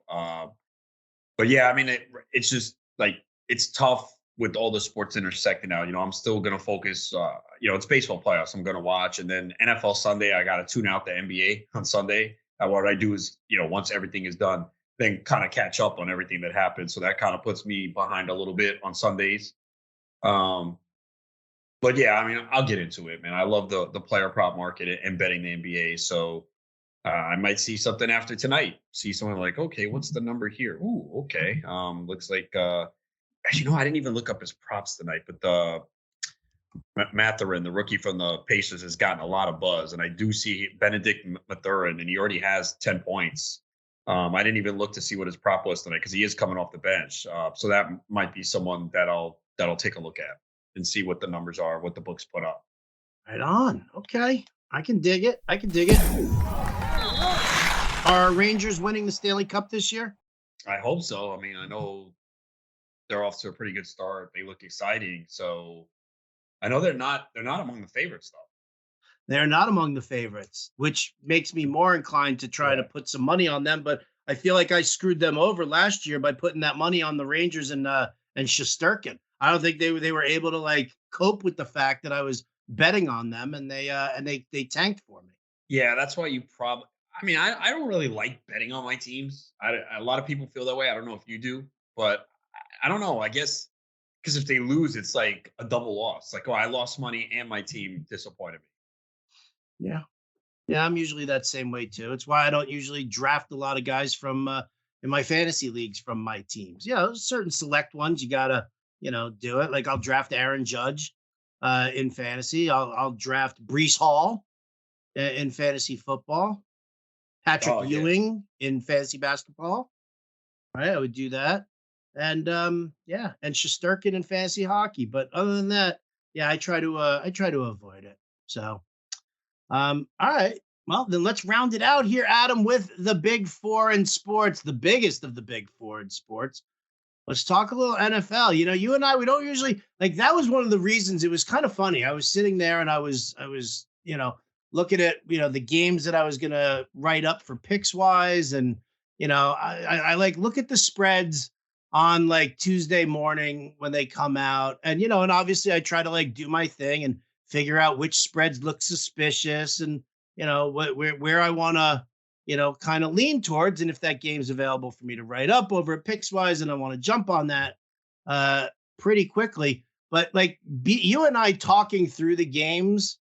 But yeah, I mean, it's just like, it's tough with all the sports intersecting now. I'm still gonna focus. It's baseball playoffs I'm gonna watch, and then NFL Sunday. I gotta tune out the NBA on Sunday. And what I do is, once everything is done, then kind of catch up on everything that happened. So that kind of puts me behind a little bit on Sundays. Um, but yeah, I mean, I'll get into it, man. I love the player prop market and betting the NBA. So I might see something after tonight. See someone like, okay, what's the number here? Ooh, okay. Looks like actually, no, I didn't even look up his props tonight, but the Mathurin, the rookie from the Pacers, has gotten a lot of buzz, and I do see Benedict Mathurin, and he already has 10 points. I didn't even look to see what his prop was tonight because he is coming off the bench. So that might be someone that I'll take a look at and see what the numbers are, what the books put up. Right on. Okay, I can dig it. Are Rangers winning the Stanley Cup this year? I hope so. I mean, I know they're off to a pretty good start. They look exciting. So I know they're not among the favorites though. They're not among the favorites, which makes me more inclined to try to put some money on them. But I feel like I screwed them over last year by putting that money on the Rangers and Shesterkin. I don't think they were able to, like, cope with the fact that I was betting on them, and they tanked for me. Yeah, that's why you probably. I mean, I don't really like betting on my teams. A lot of people feel that way. I don't know if you do, but I don't know. I guess because if they lose, it's like a double loss. Like, oh, I lost money and my team disappointed me. Yeah. Yeah, I'm usually that same way too. It's why I don't usually draft a lot of guys from in my fantasy leagues from my teams. Certain select ones you gotta, do it. Like, I'll draft Aaron Judge in fantasy. I'll draft Brees Hall in fantasy football. Patrick Ewing in fantasy basketball. Right, I would do that. And and Shesterkin in fantasy hockey. But other than that, I try to avoid it. So all right. Well, then let's round it out here, Adam, with the big four in sports, the biggest of the big four in sports. Let's talk a little NFL. You and I, we don't usually, like, that was one of the reasons. It was kind of funny. I was sitting there and I was, looking at, the games that I was going to write up for picks wise. And, I like look at the spreads on, like, Tuesday morning when they come out. And, and obviously I try to, like, do my thing and figure out which spreads look suspicious and, where I want to, kind of lean towards. And if that game's available for me to write up over at Pickswise, and I want to jump on that pretty quickly. But, like, you and I talking through the games,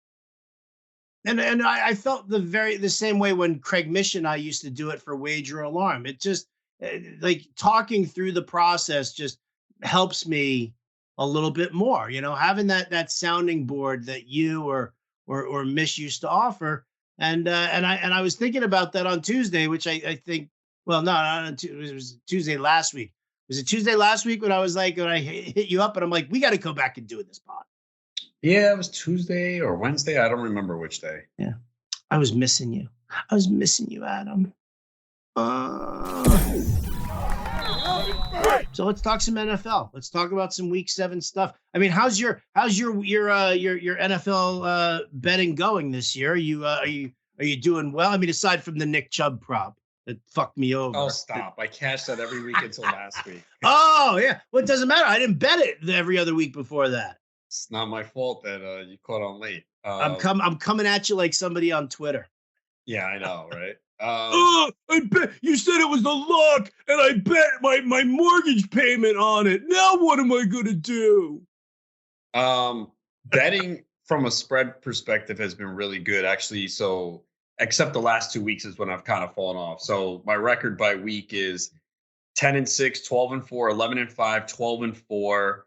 and I felt the same way when Craig Mish and I used to do it for Wager Alarm. It just, like, talking through the process just helps me a little bit more, having that sounding board that you or Mish used to offer. And I was thinking about that on Tuesday, which I think, well, no, not on Tuesday, it was Tuesday last week. Was it Tuesday last week when I was like, when I hit you up and I'm like, we got to go back and do it this pod? Yeah, it was Tuesday or Wednesday. I don't remember which day. Yeah. I was missing you. Adam. So let's talk some NFL. Let's talk about some Week 7 stuff. I mean, how's your NFL betting going this year? Are you doing well? I mean, aside from the Nick Chubb prop that fucked me over. Oh, stop! I cashed that every week until last week. Oh yeah, well, it doesn't matter. I didn't bet it every other week before that. It's not my fault that you caught on late. I'm coming at you like somebody on Twitter. Yeah, I know, right? I bet you said it was a lock, and I bet my mortgage payment on it. Now what am I gonna do? Betting from a spread perspective has been really good, actually. So, except the last 2 weeks is when I've kind of fallen off. So, my record by week is 10-6, 12-4, 11-5, 12-4,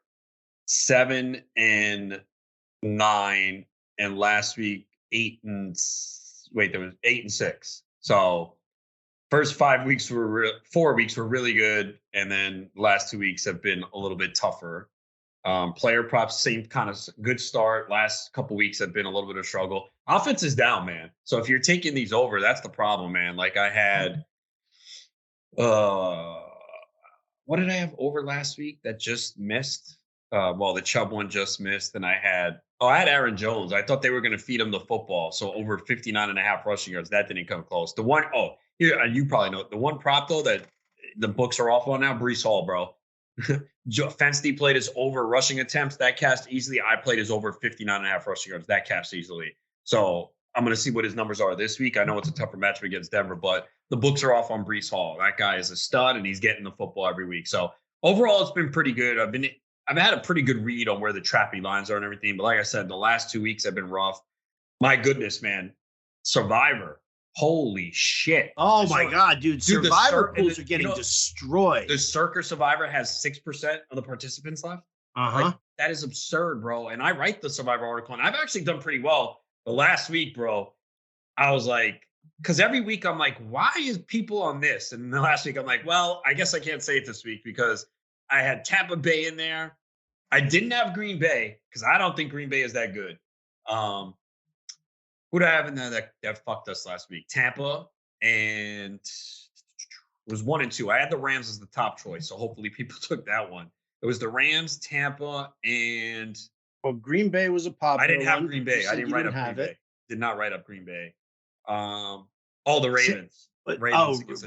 7-9, and last week 8-6. So first 5 weeks 4 weeks were really good, and then last 2 weeks have been a little bit tougher. Player props, same kind of good start. Last couple weeks have been a little bit of struggle. Offense is down, man. So if you're taking these over, that's the problem, man. Like I had, what did I have over last week that just missed? Well, the Chubb one just missed, and I had Aaron Jones. I thought they were going to feed him the football, so over 59.5 rushing yards. That didn't come close. The one, you probably know the one prop though that the books are off on now. Brees Hall, bro. Fenstey played his over rushing attempts. That cashed easily. I played his over 59.5 rushing yards. That cashed easily. So I'm going to see what his numbers are this week. I know it's a tougher matchup against Denver, but the books are off on Brees Hall. That guy is a stud, and he's getting the football every week. So overall, it's been pretty good. I've had a pretty good read on where the trappy lines are and everything. But like I said, the last 2 weeks have been rough. My goodness, man. Survivor. Holy shit. Oh my God, dude. Survivor pools are getting destroyed. The Circa Survivor has 6% of the participants left. Like, that is absurd, bro. And I write the Survivor article, and I've actually done pretty well. The last week, bro, I was like, because every week I'm like, why is people on this? And the last week I'm like, well, I guess I can't say it this week because I had Tampa Bay in there. I didn't have Green Bay because I don't think Green Bay is that good. Who did I have in there that fucked us last week? Tampa, and it was 1 and 2. I had the Rams as the top choice, so hopefully people took that one. It was the Rams, Tampa, and Green Bay was a pop. I didn't have Green Bay. I didn't write up Green Bay. Did not write up Green Bay. The Ravens.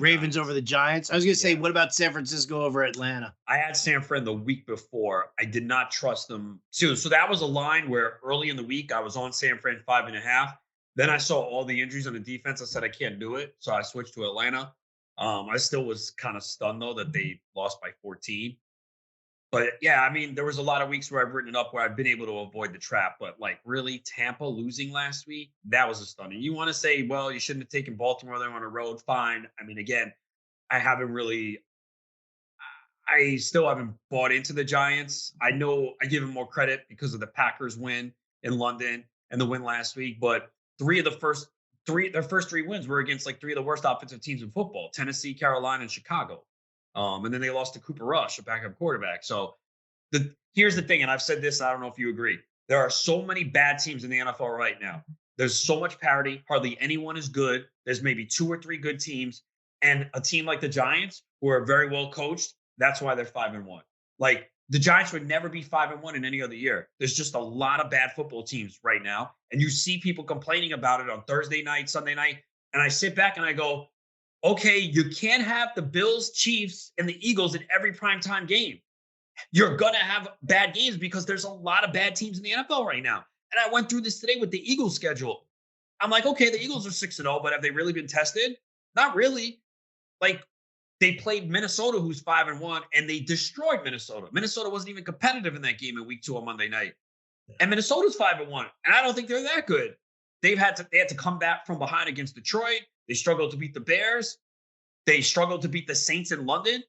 Ravens over the Giants. I was going to say, what about San Francisco over Atlanta? I had San Fran the week before. I did not trust them. So that was a line where early in the week I was on San Fran 5.5. Then I saw all the injuries on the defense. I said, I can't do it. So I switched to Atlanta. I still was kind of stunned, though, that they lost by 14. But, yeah, I mean, there was a lot of weeks where I've written it up where I've been able to avoid the trap. But, like, really, Tampa losing last week, that was a stunning. You want to say, well, you shouldn't have taken Baltimore there on the road. Fine. I mean, again, I still haven't bought into the Giants. I know I give them more credit because of the Packers win in London and the win last week. But their first 3 wins were against, like, 3 of the worst offensive teams in football, Tennessee, Carolina, and Chicago. And then they lost to Cooper Rush, a backup quarterback. So here's the thing, and I've said this, I don't know if you agree. There are so many bad teams in the NFL right now. There's so much parity. Hardly anyone is good. There's maybe 2 or 3 good teams. And a team like the Giants, who are very well coached, that's why they're 5-1. Like, the Giants would never be 5-1 in any other year. There's just a lot of bad football teams right now. And you see people complaining about it on Thursday night, Sunday night. And I sit back and I go, okay, you can't have the Bills, Chiefs, and the Eagles in every primetime game. You're going to have bad games because there's a lot of bad teams in the NFL right now. And I went through this today with the Eagles schedule. I'm like, okay, the Eagles are 6-0, but have they really been tested? Not really. Like, they played Minnesota, who's 5-1, and they destroyed Minnesota. Minnesota wasn't even competitive in that game in week 2 on Monday night. And Minnesota's 5-1, and I don't think they're that good. They had to come back from behind against Detroit. They struggled to beat the Bears. They struggled to beat the Saints in London.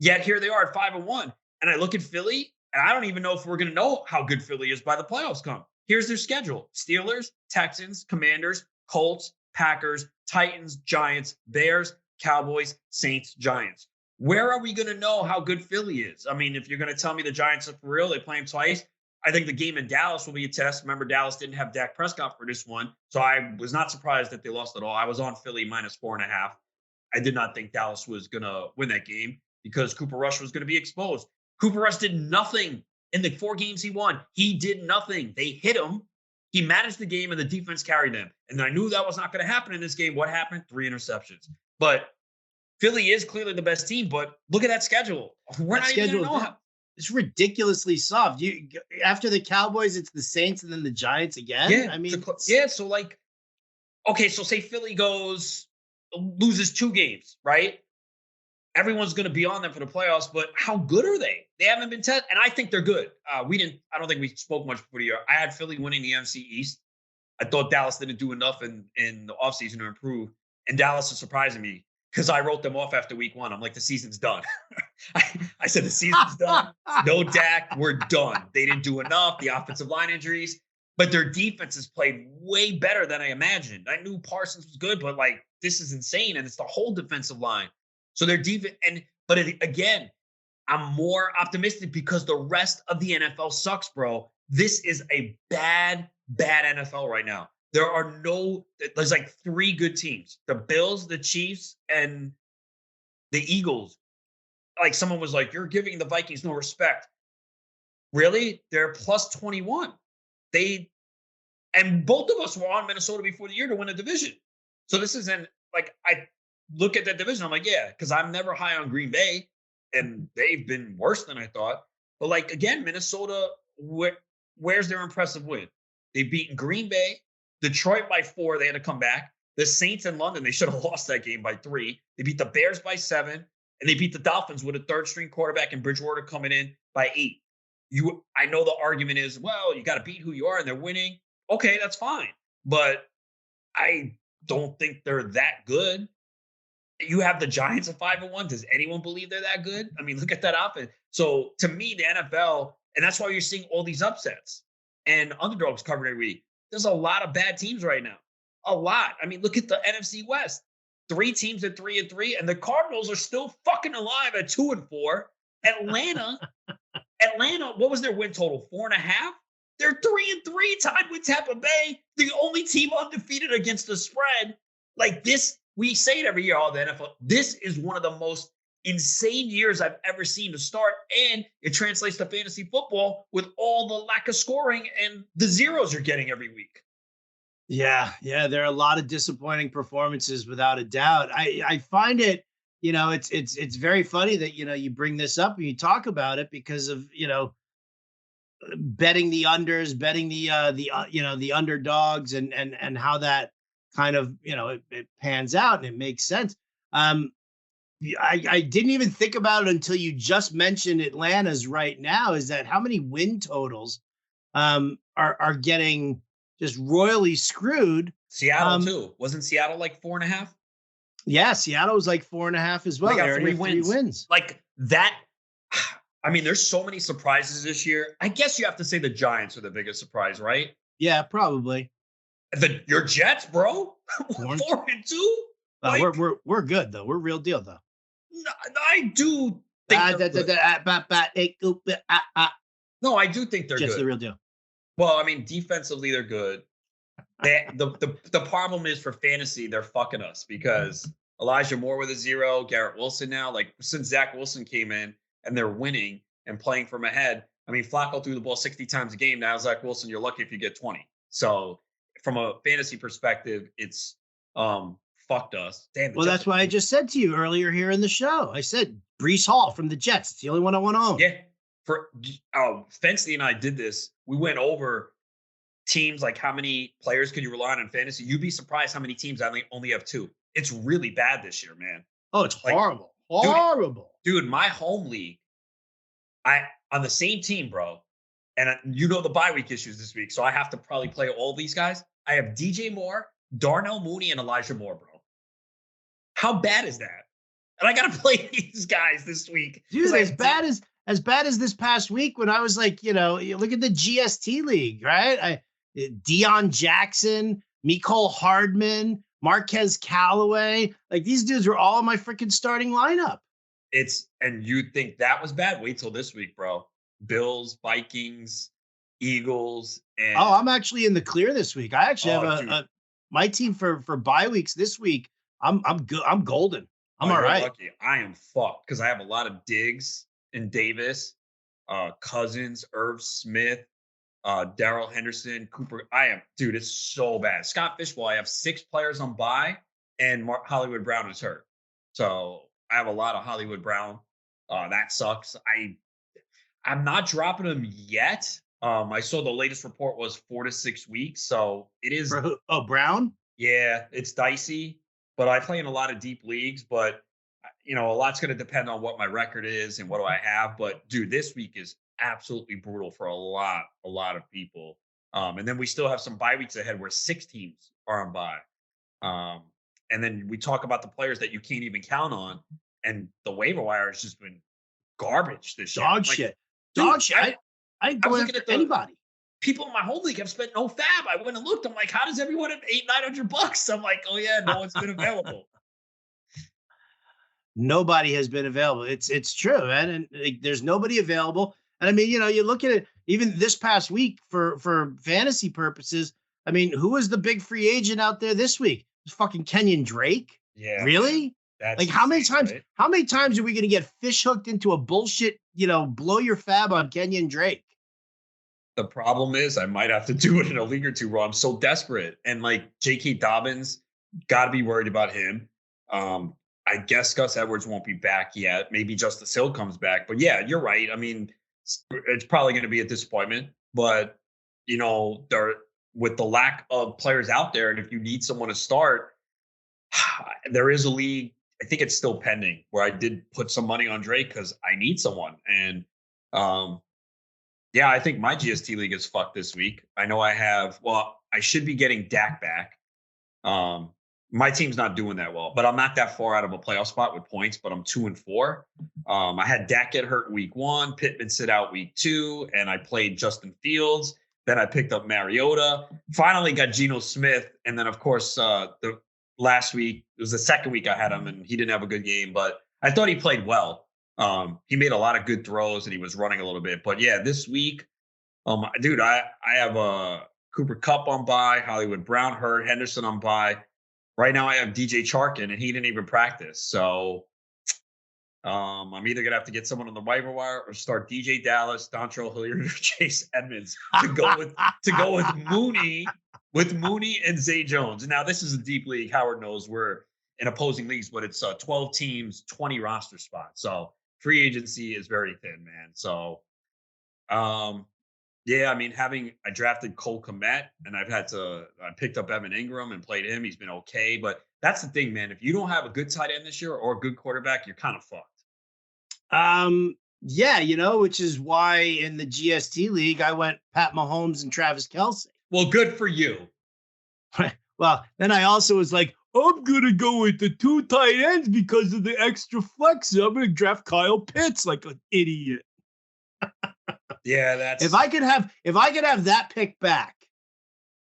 Yet here they are at 5-1. And I look at Philly, and I don't even know if we're going to know how good Philly is by the playoffs come. Here's their schedule. Steelers, Texans, Commanders, Colts, Packers, Titans, Giants, Bears, Cowboys, Saints, Giants. Where are we going to know how good Philly is? I mean, if you're going to tell me the Giants are for real, they play them twice. I think the game in Dallas will be a test. Remember, Dallas didn't have Dak Prescott for this one. So I was not surprised that they lost at all. I was on Philly -4.5. I did not think Dallas was going to win that game because Cooper Rush was going to be exposed. Cooper Rush did nothing in the 4 games he won. He did nothing. They hit him. He managed the game, and the defense carried them. And I knew that was not going to happen in this game. What happened? 3 interceptions. But Philly is clearly the best team. But look at that schedule. We're not even going to know how. It's ridiculously soft. After the Cowboys, it's the Saints and then the Giants again. Yeah, I mean, so like, okay, so say Philly goes loses 2 games, right? Everyone's going to be on them for the playoffs, but how good are they? They haven't been tested, and I think they're good. I don't think we spoke much before the year. I had Philly winning the NFC East. I thought Dallas didn't do enough in the offseason to improve, and Dallas is surprising me because I wrote them off after week 1. I'm like, the season's done. I said, the season's done. No Dak, we're done. They didn't do enough. The offensive line injuries, but their defense has played way better than I imagined. I knew Parsons was good, but like, this is insane, and it's the whole defensive line. So their defense, again, I'm more optimistic because the rest of the NFL sucks, bro. This is a bad NFL right now. There's like 3 good teams: the Bills, the Chiefs, and the Eagles. Like, someone was like, "You're giving the Vikings no respect." Really? They're plus 21. And both of us were on Minnesota before the year to win a division. So this isn't like, I look at that division, I'm like, yeah, because I'm never high on Green Bay, and they've been worse than I thought. But like, again, Minnesota, where's their impressive win? They've beaten Green Bay, Detroit by 4. They had to come back. The Saints in London, they should have lost that game by 3. They beat the Bears by 7, and they beat the Dolphins with a 3rd-string quarterback and Bridgewater coming in by 8. I know the argument is, well, you got to beat who you are, and they're winning. Okay, that's fine. But I don't think they're that good. You have the Giants at 5-1. Does anyone believe they're that good? I mean, look at that offense. So to me, the NFL, and that's why you're seeing all these upsets and underdogs covered every week. There's a lot of bad teams right now. A lot. I mean, look at the NFC West. 3 teams at 3-3, and the Cardinals are still fucking alive at 2-4. Atlanta, what was their win total? 4.5? They're 3-3, tied with Tampa Bay, the only team undefeated against the spread. Like this, we say it every year, all the NFL. This is one of the most insane years I've ever seen to start, and it translates to fantasy football with all the lack of scoring and the zeros you're getting every week. Yeah, there are a lot of disappointing performances without a doubt. I find it, it's very funny that you bring this up and you talk about it because of betting the unders, betting the underdogs, and how that kind of it pans out and it makes sense. I didn't even think about it until you just mentioned Atlanta's right now. Is that how many win totals are getting just royally screwed? Seattle too. Wasn't Seattle like 4.5? Yeah, Seattle was like 4.5 as well. They got 3 wins. Like that. I mean, there's so many surprises this year. I guess you have to say the Giants are the biggest surprise, right? Yeah, probably. Your Jets, bro. 4-2. We're good though. We're real deal though. I do think no, I do think they're Jets good. The real deal. Well, I mean, defensively they're good. The problem is for fantasy, they're fucking us because Elijah Moore with a 0, Garrett Wilson now. Like since Zach Wilson came in and they're winning and playing from ahead. I mean, Flacco threw the ball 60 times a game. Now Zach Wilson, you're lucky if you get 20. So from a fantasy perspective, it's fucked us. Damn. Well, that's why I just said to you earlier here in the show. I said Breece Hall from the Jets. It's the only one I want to own. Yeah. Fensley and I did this. We went over teams, like how many players could you rely on in fantasy? You'd be surprised how many teams only have 2. It's really bad this year, man. Oh, it's horrible. Horrible. Dude, my home league, on the same team, bro. And the bye week issues this week. So I have to probably play all these guys. I have DJ Moore, Darnell Mooney, and Elijah Moore, bro. How bad is that? And I got to play these guys this week. Dude, as bad as this past week when I was like, you look at the GST league, right? Deion Jackson, Mecole Hardman, Marquez Callaway. Like these dudes were all in my freaking starting lineup. And you think that was bad? Wait till this week, bro. Bills, Vikings, Eagles, and I'm actually in the clear this week. I actually have my team for bye weeks this week. I'm good. I'm golden. I'm all right. Lucky. I am fucked because I have a lot of Diggs and Davis, Cousins, Irv Smith, Darrell Henderson, Cooper. Dude, it's so bad. Scott Fishbowl, I have 6 players on bye, and Hollywood Brown is hurt. So I have a lot of Hollywood Brown. That sucks. I'm not dropping him yet. I saw the latest report was 4 to 6 weeks. So it is. Brown? Yeah, it's dicey. but I play in a lot of deep leagues. But a lot's going to depend on what my record is and what do I have. But dude, this week is absolutely brutal for a lot of people. And then we still have some bye weeks ahead where 6 teams are on bye. Um, and then we talk about the players that you can't even count on, and the waiver wire has just been garbage this year. Dog Like, shit. dude, Dog shit. I ain't I was going looking after at the anybody. people in my whole league have spent no fab. I went and looked. I'm like, how does everyone have $800-900? I'm like, oh yeah, no one's been available. Nobody has been available. It's true, man. And like, there's nobody available. And I mean, you look at it even this past week for fantasy purposes. I mean, who was the big free agent out there this week? It was fucking Kenyon Drake. Yeah. Really? That's Like how many insane, times? right? How many times are we going to get fish hooked into a bullshit? Blow your fab on Kenyon Drake. The problem is I might have to do it in a league or two, bro. I'm so desperate. And like J.K. Dobbins, got to be worried about him. I guess Gus Edwards won't be back yet. Maybe Justice Hill comes back. But yeah, you're right. I mean, it's probably going to be a disappointment. But, there with the lack of players out there, and if you need someone to start, there is a league. I think it's still pending where I did put some money on Drake because I need someone. And yeah, I think my GST league is fucked this week. I know I should be getting Dak back. My team's not doing that well, but I'm not that far out of a playoff spot with points, but I'm 2-4. I had Dak get hurt week 1, Pittman sit out week 2, and I played Justin Fields. Then I picked up Mariota, finally got Geno Smith. And then of course, the last week, it was the second week I had him and he didn't have a good game, but I thought he played well. He made a lot of good throws and he was running a little bit, but yeah, this week, dude, I have Cooper Kupp on bye, Hollywood Brown hurt, Henderson on bye. Right now I have DJ Charkin and he didn't even practice. So I'm either gonna have to get someone on the waiver wire or start DJ Dallas, Dontrell Hilliard, or Chase Edmonds to go with Mooney and Zay Jones. Now this is a deep league. Howard knows we're in opposing leagues, but it's 12 teams, 20 roster spots. So free agency is very thin, man. So yeah, I mean, I drafted Cole Kmet and I picked up Evan Ingram and played him. He's been okay, but that's the thing, man. If you don't have a good tight end this year or a good quarterback, you're kind of fucked. Yeah, which is why in the GST league, I went Pat Mahomes and Travis Kelce. Well, good for you. Well, then I also was like, I'm going to go with the 2 tight ends because of the extra flex. I'm going to draft Kyle Pitts like an idiot. Yeah, that's if I could have that pick back,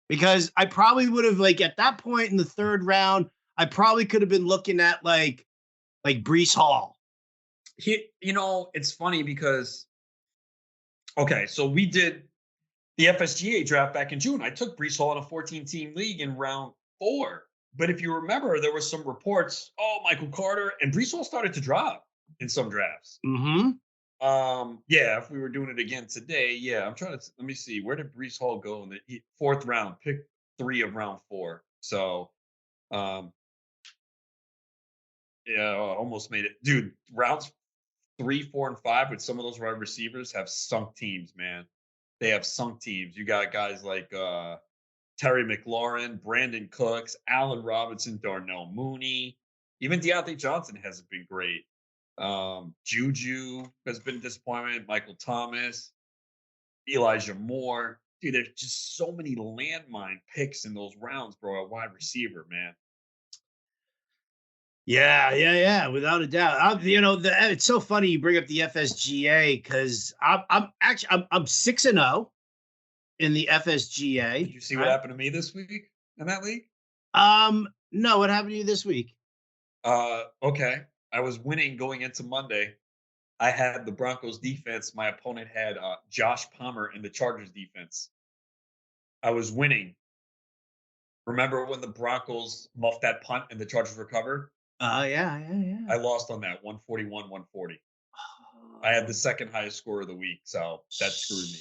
because I probably would have at that point in the 3rd round, I probably could have been looking at like Breece Hall. It's funny because okay, so we did the FSGA draft back in June. I took Breece Hall in a 14-team league in round 4. But if you remember, there were some reports, Michael Carter, and Breece Hall started to drop in some drafts. Mm-hmm. Yeah, if we were doing it again today, yeah, I'm trying to let me see, where did Breece Hall go in the 4th round? Pick 3 of round 4. So, yeah, almost made it, dude. Rounds 3, 4, and 5 with some of those wide receivers have sunk teams, man. They have sunk teams. You got guys like Terry McLaurin, Brandon Cooks, Allen Robinson, Darnell Mooney, even Deontay Johnson hasn't been great. Juju has been a disappointment. Michael Thomas, Elijah Moore. Dude, there's just so many landmine picks in those rounds, bro, at wide receiver, man. Yeah, without a doubt. It's so funny you bring up the FSGA because I'm 6-0 in the FSGA. Did you see what happened to me this week in that league? No, what happened to you this week? Okay. I was winning going into Monday. I had the Broncos defense. My opponent had Josh Palmer in the Chargers defense. I was winning. Remember when the Broncos muffed that punt and the Chargers recovered? Yeah. I lost on that 141-140. I had the 2nd highest score of the week, so that screwed me.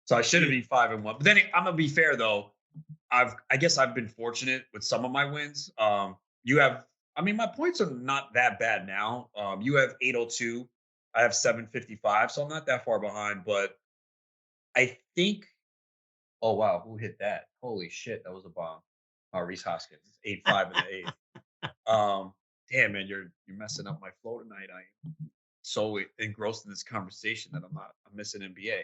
So I should have been 5-1. But then I'm gonna be fair though. I guess I've been fortunate with some of my wins. My points are not that bad now. You have 802. I have 755, so I'm not that far behind. But I think, oh wow, who hit that? Holy shit, that was a bomb. Reese Hoskins, 8-5 in the 8th. Damn, man, you're messing up my flow tonight. I'm so engrossed in this conversation that I'm missing NBA.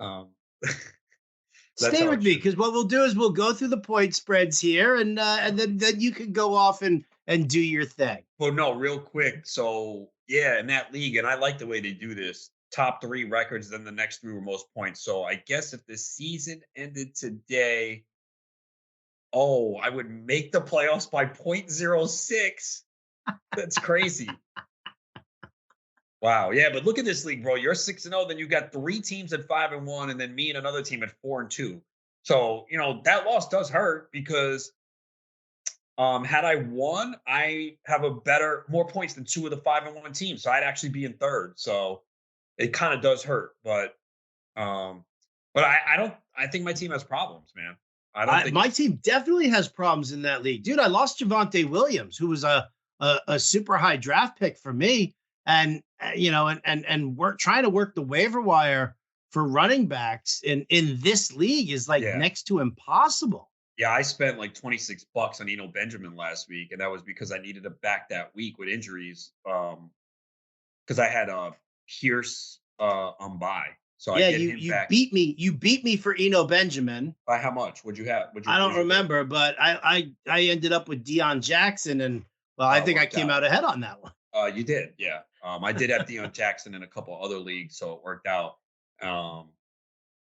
Um, that's Stay how with it me should be. because what we'll do is we'll go through the point spreads here, and then you can go off and do your thing. Well, no, real quick. So yeah, in that league, and I like the way they do this. Top three records, then the next three were most points. So I guess if the season ended today, oh, I would make the playoffs by 0.06. That's crazy. Wow. Yeah, but look at this league, bro. You're 6-0, then you got three teams at 5-1, and then me and another team at 4-2. So, that loss does hurt because had I won, I have more points than two of the 5-1 teams. So I'd actually be in third. So it kind of does hurt. Um, but I think my team has problems, man. I don't think My team definitely has problems in that league, dude. I lost Javonte Williams, who was a super high draft pick for me, and we're trying to work the waiver wire for running backs in this league is like Yeah. next to impossible. Yeah, I spent like $26 on Eno Benjamin last week, and that was because I needed to back that week with injuries. Because I had Pierce on bye, so Yeah, I get you him you back. beat me. You beat me for Eno Benjamin. By how much? What'd you have? I don't remember, but I ended up with Deion Jackson, and well, I think I worked came out ahead on that one. You did, yeah. I did have Deion Jackson in a couple other leagues, so it worked out.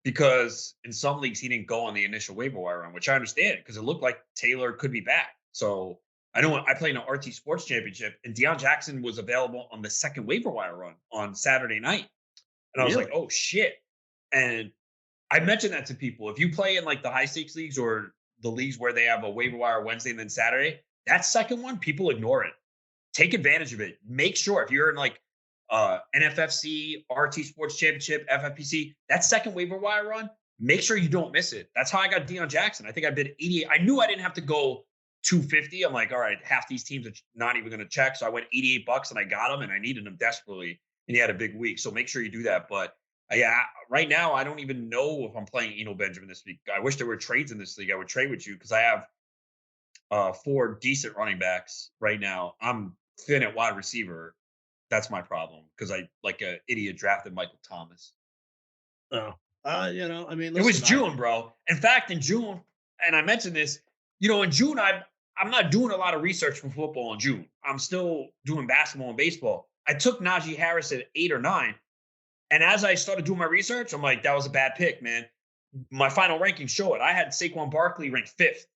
Because in some leagues he didn't go on the initial waiver wire run, which I understand because it looked like Taylor could be back. So I know I played in an RT Sports Championship, and Deion Jackson was available on the second waiver wire run on Saturday night, and I was like, Really? "Oh shit!" And I mentioned that to people. If you play in like the high stakes leagues or the leagues where they have a waiver wire Wednesday and then Saturday, that second one, people ignore it. Take advantage of it. Make sure if you're in like NFFC, RT Sports Championship, FFPC, that second waiver wire run, make sure you don't miss it. That's how I got Deion Jackson. I think I bid 88. I knew I didn't have to go 250. I'm like, all right, half these teams are not even going to check. So I went $88 and I got him, and I needed him desperately. And he had a big week. So make sure you do that. But yeah, right now, I don't even know if I'm playing Eno Benjamin this week. I wish there were trades in this league. I would trade with you because I have four decent running backs right now. I'm thin at wide receiver. That's my problem because I, like an idiot, drafted Michael Thomas. Oh, I mean, It was listen, June, bro. In fact, in June, and I mentioned this, in June, I'm not doing a lot of research for football in June. I'm still doing basketball and baseball. I took Najee Harris at 8 or 9. And as I started doing my research, I'm like, that was a bad pick, man. My final rankings show it. I had Saquon Barkley ranked 5th.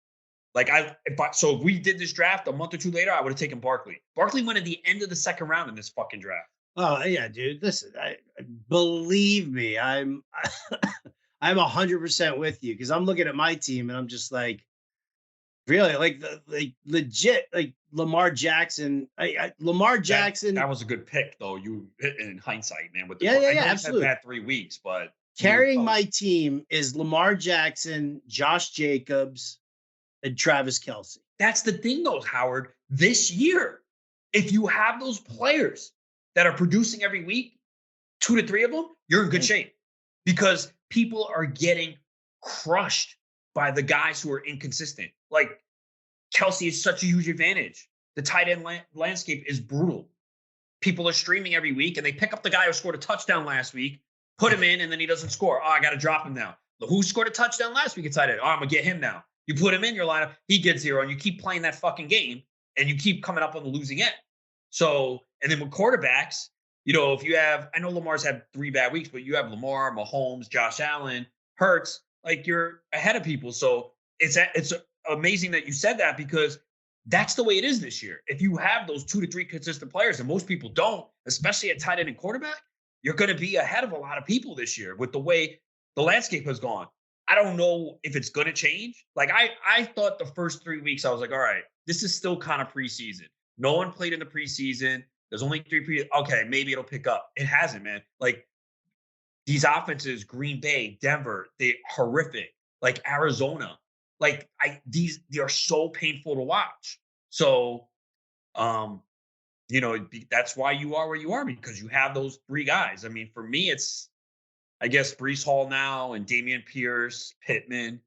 So if we did this draft a month or two later, I would have taken Barkley. Barkley went at the end of the second round in this fucking draft. Oh yeah, dude. Listen, I believe me, I'm 100% with you because I'm looking at my team and I'm just like, really, like legit, like Lamar Jackson. Lamar Jackson That was a good pick, though. You in hindsight, man. With the Yeah, I know he's absolutely. had bad 3 weeks, but Carrying my team is Lamar Jackson, Josh Jacobs, and Travis Kelce. That's the thing, though, Howard. This year, if you have those players that are producing every week, 2 to 3 of them, you're in good shape because people are getting crushed by the guys who are inconsistent. Like Kelce is such a huge advantage. The tight end landscape is brutal. People are streaming every week and they pick up the guy who scored a touchdown last week, put him in, and then he doesn't score. Oh, I got to drop him now. Who scored a touchdown last week at tight end? Oh, I'm going to get him now. You put him in your lineup, he gets 0, and you keep playing that fucking game, and you keep coming up on the losing end. So, and then with quarterbacks, if you have, I know Lamar's had 3 bad weeks, but you have Lamar, Mahomes, Josh Allen, Hurts, like you're ahead of people. So it's amazing that you said that because that's the way it is this year. If you have those 2 to 3 consistent players, and most people don't, especially at tight end and quarterback, you're going to be ahead of a lot of people this year with the way the landscape has gone. I don't know if it's going to change. Like I thought the first 3 weeks, I was like, all right, this is still kind of preseason. No one played in the preseason. There's only 3 Okay, maybe it'll pick up. It hasn't, man. Like these offenses, Green Bay, Denver, they're horrific. Like Arizona, like they are so painful to watch. So, that's why you are where you are because you have those 3 guys. I mean, for me, it's I guess Breece Hall now and Dameon Pierce, Pittman.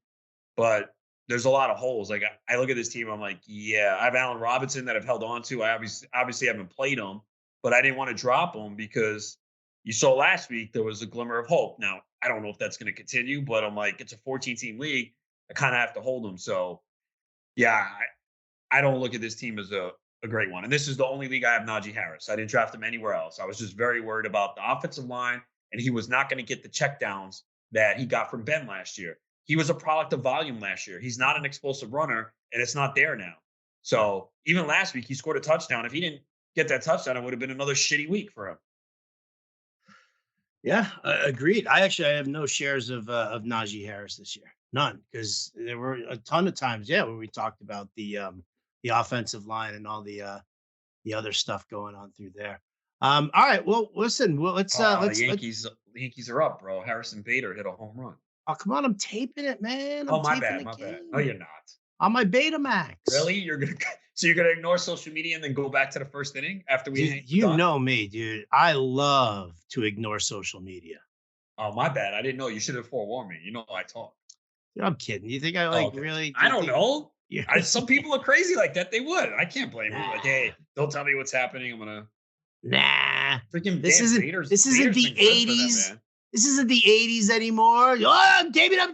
But there's a lot of holes. Like I look at this team, I'm like, yeah, I have Allen Robinson that I've held on to. I obviously haven't played him, but I didn't want to drop him because you saw last week there was a glimmer of hope. Now I don't know if that's going to continue, but I'm like, it's a 14-team league. I kind of have to hold him. So yeah, I don't look at this team as a great one. And this is the only league I have Najee Harris. I didn't draft him anywhere else. I was just very worried about the offensive line, and he was not going to get the checkdowns that he got from Ben last year. He was a product of volume last year. He's not an explosive runner, and it's not there now. So even last week, he scored a touchdown. If he didn't get that touchdown, it would have been another shitty week for him. Yeah, agreed. I have no shares of Najee Harris this year, none, because there were a ton of times, where we talked about the offensive line and all the other stuff going on through there. All right, well, listen, let's Yankees are up, bro. Harrison Bader hit a home run. Oh, come on, I'm taping it, man. Oh, my bad. No, you're not. On my Betamax. Really? You're gonna ignore social media and then go back to the first inning after we? Dude, you know me, dude. I love to ignore social media. Oh, my bad. I didn't know. You should have forewarned me. You know I talk. I'm kidding. You think I really? I don't know. Yeah. Some people are crazy like that. They would. I can't blame you. Like, hey, don't tell me what's happening. I'm gonna. Nah. Freaking this isn't the 80s. This isn't the 80s anymore. Oh, I'm taping. Don't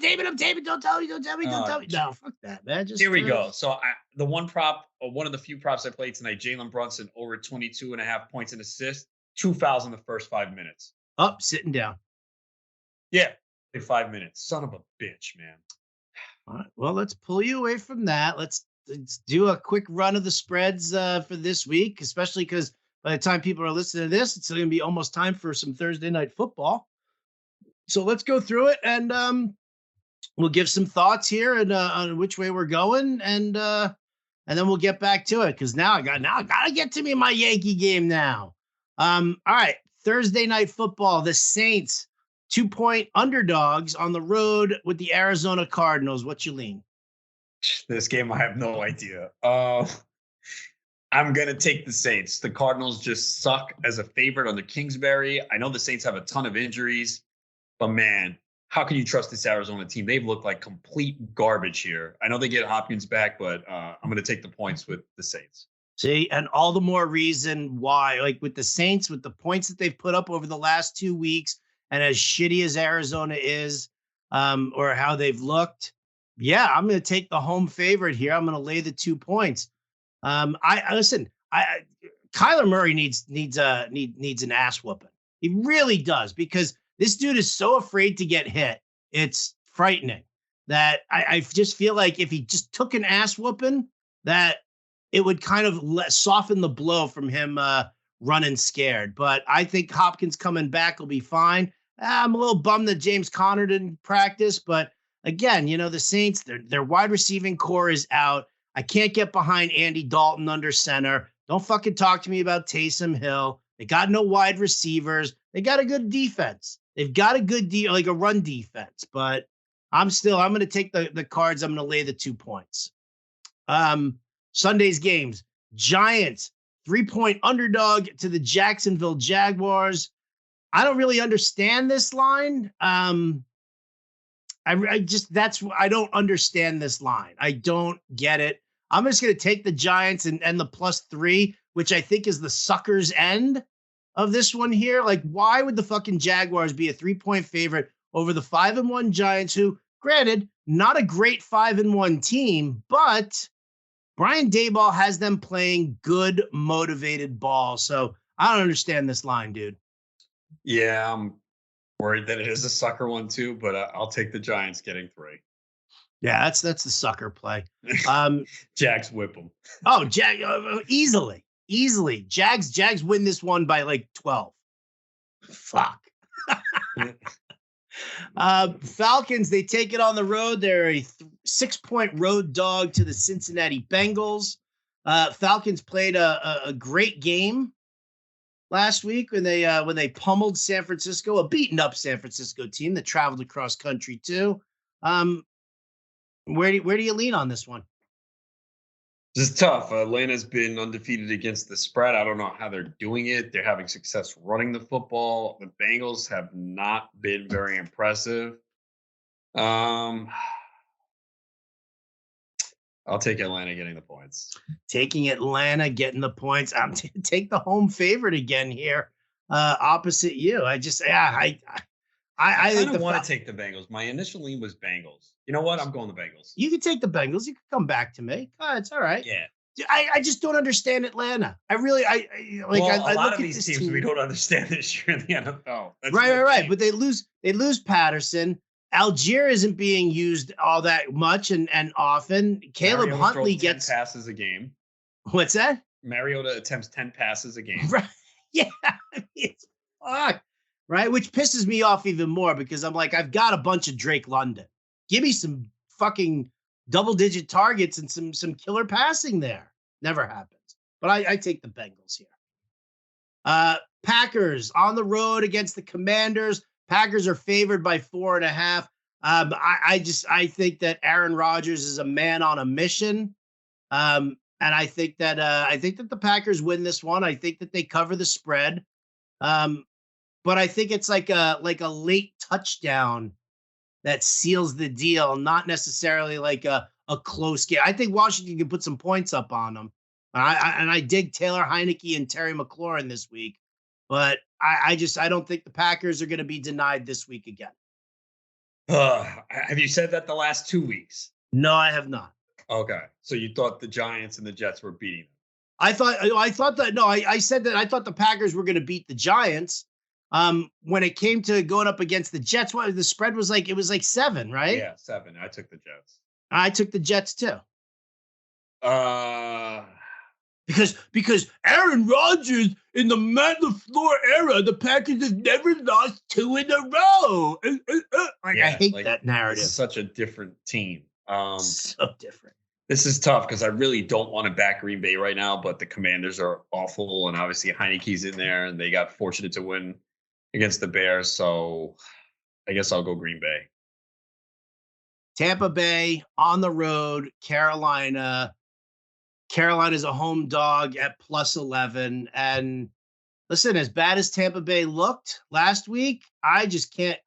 tell me. No, fuck that, man. Here we go. So the one of the few props I played tonight, Jalen Brunson over 22.5 points and assists, 2 fouls in the first 5 minutes. Up, sitting down. Yeah, 5 minutes. Son of a bitch, man. All right. Well, let's pull you away from that. Let's do a quick run of the spreads for this week, especially because by the time people are listening to this, it's going to be almost time for some Thursday night football. So let's go through it, and we'll give some thoughts here and on which way we're going, and then we'll get back to it because now I gotta get to me my Yankee game now. All right, Thursday night football. The Saints 2-point underdogs on the road with the Arizona Cardinals. What you lean? This game, I have no idea. I'm going to take the Saints. The Cardinals just suck as a favorite under Kingsbury. I know the Saints have a ton of injuries, but man, how can you trust this Arizona team? They've looked like complete garbage here. I know they get Hopkins back, but I'm going to take the points with the Saints. See, and all the more reason why, like with the Saints, with the points that they've put up over the last 2 weeks, and as shitty as Arizona is, or how they've looked, I'm going to take the home favorite here. I'm going to lay the 2 points. Kyler Murray needs an ass whooping. He really does, because this dude is so afraid to get hit. It's frightening that I just feel like if he just took an ass whooping, that it would kind of soften the blow from him running scared. But I think Hopkins coming back will be fine. I'm a little bummed that James Conner didn't practice, but again, the Saints, their wide receiving core is out. I can't get behind Andy Dalton under center. Don't fucking talk to me about Taysom Hill. They got no wide receivers. They got a good defense. They've got a good like a run defense, but I'm going to take the Cards. I'm going to lay the 2 points. Sunday's games, Giants 3-point underdog to the Jacksonville Jaguars. I don't really understand this line. I don't understand this line. I don't get it. I'm just going to take the Giants and the +3, which I think is the sucker's end of this one here. Like, why would the fucking Jaguars be a 3-point favorite over the 5-1 Giants, who, granted, not a great 5-1 team, but Brian Daboll has them playing good, motivated ball. So I don't understand this line, dude. Yeah, I'm worried that it is a sucker one too, but I'll take the Giants getting 3. Yeah, that's the sucker play. Jags whip them. Oh, easily. Jags win this one by like 12. Fuck. Falcons, they take it on the road. They're a 6-point road dog to the Cincinnati Bengals. Falcons played a great game last week when they pummeled San Francisco, a beaten up San Francisco team that traveled across country too. Where do you lean on this one? This is tough. Atlanta's been undefeated against the spread. I don't know how they're doing it. They're having success running the football. The Bengals have not been very impressive. I'll take Atlanta getting the points. Taking Atlanta, getting the points. I'm take the home favorite again here, opposite you. I kind of want to take the Bengals. My initial lean was Bengals. You know what? I'm going the Bengals. You can take the Bengals. You can come back to me. It's all right. Yeah. I just don't understand Atlanta. I really a lot look of at these this teams we don't understand this year in the NFL. That's right. But they lose Patterson. Algier isn't being used all that much and often. Caleb Mariota Huntley throws 10 gets passes a game. What's that? Mariota attempts 10 passes a game. Right. Yeah. It's fuck. Right. Which pisses me off even more because I'm like, I've got a bunch of Drake London. Give me some fucking double-digit targets and some killer passing there. Never happens. But I take the Bengals here. Packers on the road against the Commanders. Packers are favored by 4.5. I think that Aaron Rodgers is a man on a mission. And I think that the Packers win this one. I think that they cover the spread. But I think it's like a late touchdown that seals the deal, not necessarily like a close game. I think Washington can put some points up on them. I dig Taylor Heineke and Terry McLaurin this week, but I don't think the Packers are going to be denied this week again. Have you said that the last 2 weeks? No, I have not. Okay, so you thought the Giants and the Jets were beating them? I said that I thought the Packers were going to beat the Giants. When it came to going up against the Jets, what the spread was like, it was like 7, right? Yeah, 7. I took the Jets. I took the Jets too. Because Aaron Rodgers in the Matt LaFleur era, the Packers have never lost 2 in a row. I hate that narrative. It's such a different team. So different. This is tough because I really don't want to back Green Bay right now, but the Commanders are awful, and obviously Heineke's in there, and they got fortunate to win against the Bears, so I guess I'll go Green Bay. Tampa Bay on the road, Carolina. Carolina's a home dog at +11. And listen, as bad as Tampa Bay looked last week, I just can't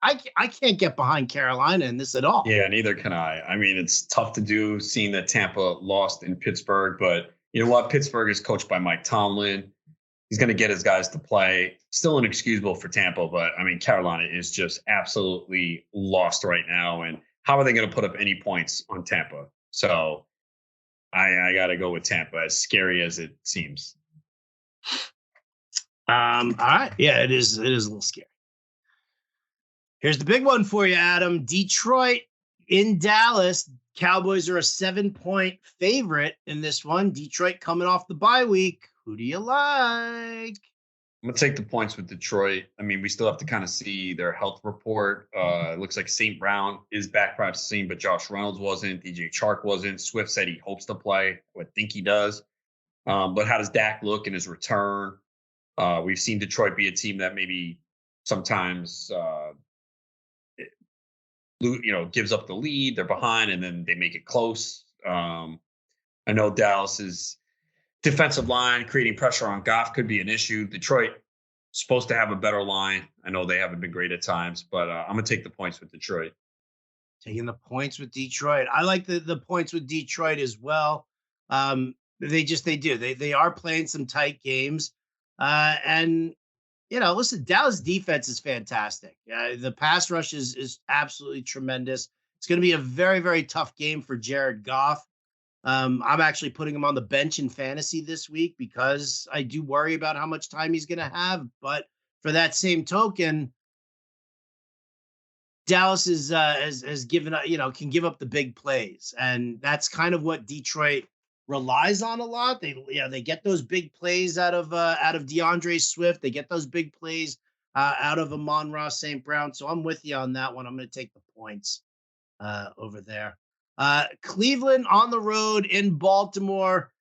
get behind Carolina in this at all. Yeah, neither can I. I mean, it's tough to do seeing that Tampa lost in Pittsburgh, but you know what? Pittsburgh is coached by Mike Tomlin. He's going to get his guys to play. Still inexcusable for Tampa, but I mean, Carolina is just absolutely lost right now. And how are they going to put up any points on Tampa? So I got to go with Tampa, as scary as it seems. All right. Yeah, it is a little scary. Here's the big one for you, Adam. Detroit in Dallas. Cowboys are a 7-point favorite in this one. Detroit coming off the bye week. Who do you like? I'm going to take the points with Detroit. I mean, we still have to kind of see their health report. It looks like St. Brown is back practicing, but Josh Reynolds wasn't. DJ Chark wasn't. Swift said he hopes to play. I think he does. But how does Dak look in his return? We've seen Detroit be a team that maybe sometimes, gives up the lead. They're behind, and then they make it close. I know Dallas's defensive line creating pressure on Goff could be an issue. Detroit supposed to have a better line. I know they haven't been great at times, but I'm going to take the points with Detroit. Taking the points with Detroit. I like the points with Detroit as well. They are playing some tight games. And, listen, Dallas defense is fantastic. The pass rush is absolutely tremendous. It's going to be a very, very tough game for Jared Goff. I'm actually putting him on the bench in fantasy this week because I do worry about how much time he's going to have. But for that same token, Dallas has given up, can give up the big plays, and that's kind of what Detroit relies on a lot. They get those big plays out of DeAndre Swift. They get those big plays out of Amon-Ra St. Brown. So I'm with you on that one. I'm going to take the points over there. Cleveland on the road in Baltimore.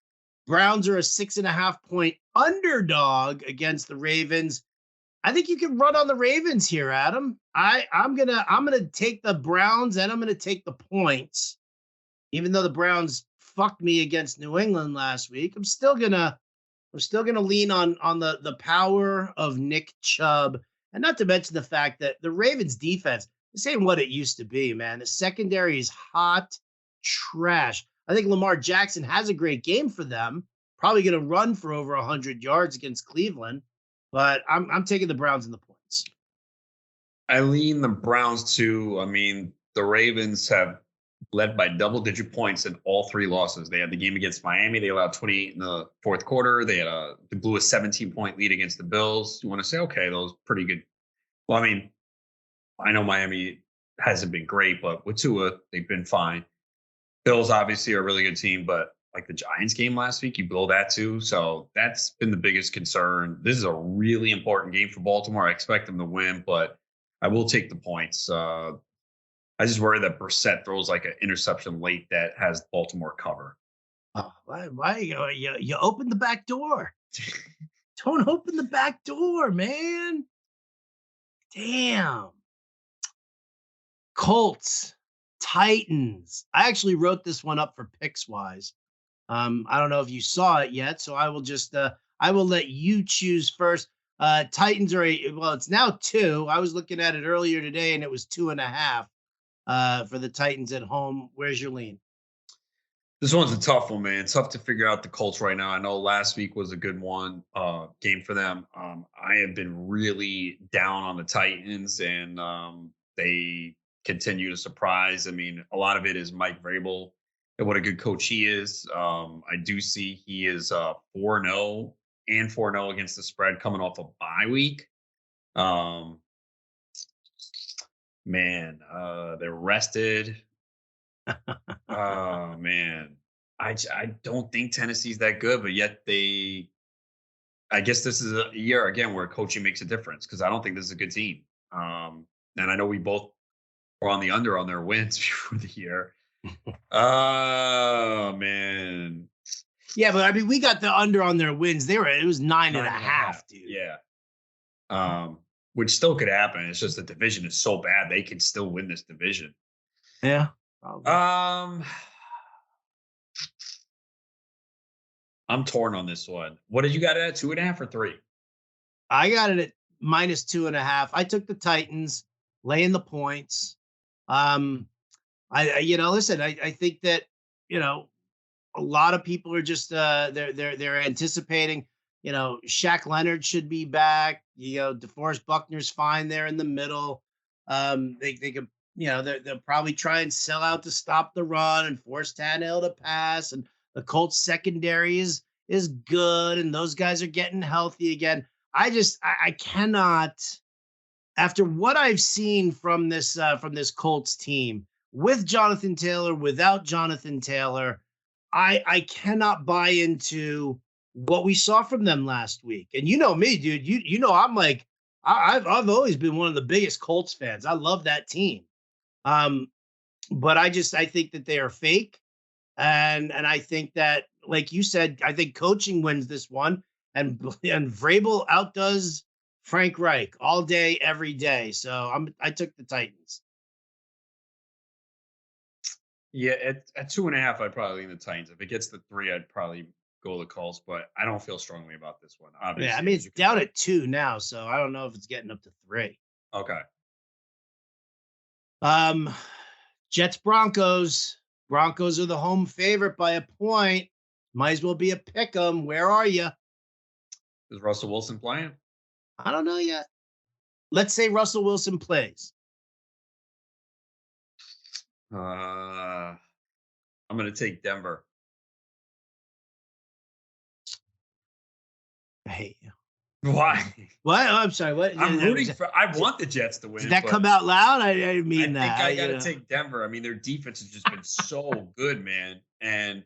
Browns are a 6.5-point underdog against the Ravens. I think you can run on the Ravens here, Adam. I'm gonna take the Browns and I'm gonna take the points. Even though the Browns fucked me against New England last week, I'm still gonna lean on the power of Nick Chubb, and not to mention the fact that the Ravens defense, this ain't what it used to be, man. The secondary is hot trash. I think Lamar Jackson has a great game for them. Probably going to run for over 100 yards against Cleveland, but I'm taking the Browns in the points. I lean the Browns too. I mean, the Ravens have led by double-digit points in all three losses. They had the game against Miami. They allowed 28 in the fourth quarter. They blew a 17-point lead against the Bills. You want to say, okay, those pretty good. Well, I mean, I know Miami hasn't been great, but with Tua, they've been fine. Bills obviously are a really good team, but like the Giants game last week, you blow that too. So that's been the biggest concern. This is a really important game for Baltimore. I expect them to win, but I will take the points. I just worry that Brissett throws like an interception late that has Baltimore cover. Why you open the back door? Don't open the back door, man. Damn. Colts, Titans. I actually wrote this one up for picks wise. I don't know if you saw it yet, so I will just I will let you choose first. Titans are it's now 2. I was looking at it earlier today and it was 2.5 for the Titans at home. Where's your lean? This one's a tough one, man. It's tough to figure out the Colts right now. I know last week was a good game for them. I have been really down on the Titans, and they continue to surprise. I mean, a lot of it is Mike Vrabel and what a good coach he is. I do see he is 4-0 and 4-0 against the spread coming off a bye week. Man, they're rested. Oh man, I don't think Tennessee's that good, but yet I guess this is a year again where coaching makes a difference because I don't think this is a good team. And I know we both were on the under on their wins before the year. Oh man, yeah, but I mean we got the under on their wins. It was 9.5, dude. Yeah, which still could happen. It's just the division is so bad they can still win this division. Yeah. I'm torn on this one. What did you got it at? 2.5 or 3? I got it at -2.5. I took the Titans, laying the points. Listen, I think that, a lot of people are just they're anticipating, Shaq Leonard should be back. DeForest Buckner's fine there in the middle. They could, they'll probably try and sell out to stop the run and force Tannehill to pass. And the Colts secondary is good, and those guys are getting healthy again. I cannot, after what I've seen from this Colts team, with Jonathan Taylor, without Jonathan Taylor, I cannot buy into what we saw from them last week. And you know me, dude. I'm like, I've always been one of the biggest Colts fans. I love that team. But I think that they are fake. And I think that, like you said, I think coaching wins this one, and Vrabel outdoes Frank Reich all day, every day. So I took the Titans. Yeah, at 2.5, I'd probably lean the Titans. If it gets to 3, I'd probably go the Colts, but I don't feel strongly about this one. Obviously, yeah, I mean it's down at 2 now, so I don't know if it's getting up to 3. Okay. Jets Broncos. Broncos are the home favorite by a point. Might as well be a pick 'em. Where are you? Is Russell Wilson playing? I don't know yet. Let's say Russell Wilson plays. I'm going to take Denver. I hate you. Why? What? Oh, I'm sorry. What? I'm rooting for. I want the Jets to win. Did that come out loud? I didn't mean that. I got to take Denver. I mean, their defense has just been so good, man. And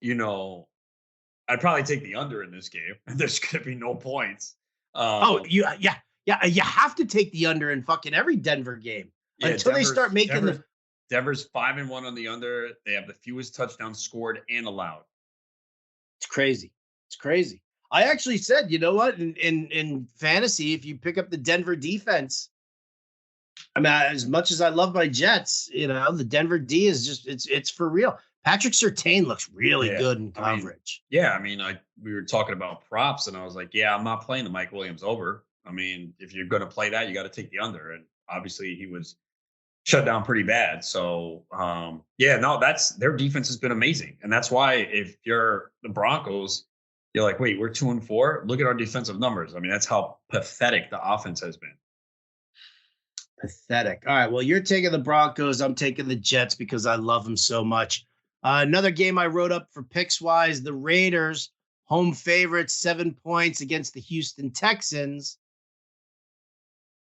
I'd probably take the under in this game. There's going to be no points. You have to take the under in fucking every Denver game until they start making Denver's 5-1 on the under. They have the fewest touchdowns scored and allowed. It's crazy. It's crazy. I actually said, you know what? In fantasy, if you pick up the Denver defense, I mean, as much as I love my Jets, the Denver D is just it's for real. Patrick Surtain looks really good in coverage. We were talking about props, and I was like, I'm not playing the Mike Williams over. I mean, if you're going to play that, you got to take the under. And obviously, he was shut down pretty bad. So yeah, no, that's their defense has been amazing. And that's why if you're the Broncos, you're like, wait, we're 2-4. Look at our defensive numbers. I mean, that's how pathetic the offense has been. Pathetic. All right. Well, you're taking the Broncos. I'm taking the Jets because I love them so much. Another game I wrote up for picks wise, the Raiders, home favorites, 7 points against the Houston Texans.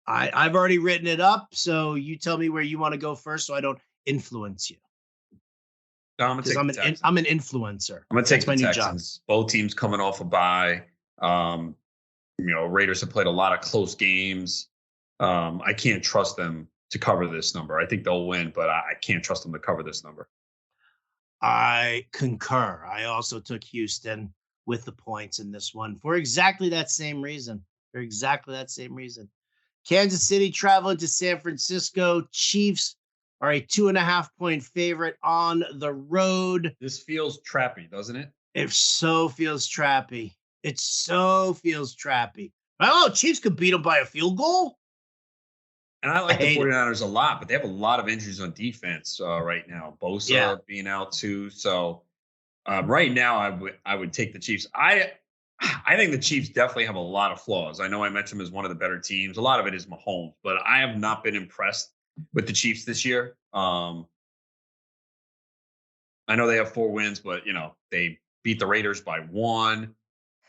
I've already written it up. So you tell me where you want to go first so I don't influence you. No, I'm gonna take I'm an influencer. I'm gonna take my the new Texans. Both teams coming off a bye. Raiders have played a lot of close games. I can't trust them to cover this number. I think they'll win, but I can't trust them to cover this number. I concur. I also took Houston with the points in this one for exactly that same reason. Kansas City traveling to San Francisco. Chiefs are a 2.5-point favorite on the road. This feels trappy, doesn't it? It so feels trappy. Oh, Chiefs could beat them by a field goal. And I like the 49ers a lot, but they have a lot of injuries on defense right now. Bosa being out too. So right now, I would take the Chiefs. I think the Chiefs definitely have a lot of flaws. I know I mentioned them as one of the better teams. A lot of it is Mahomes, but I have not been impressed with the Chiefs this year. I know they have 4 wins, but they beat the Raiders by 1.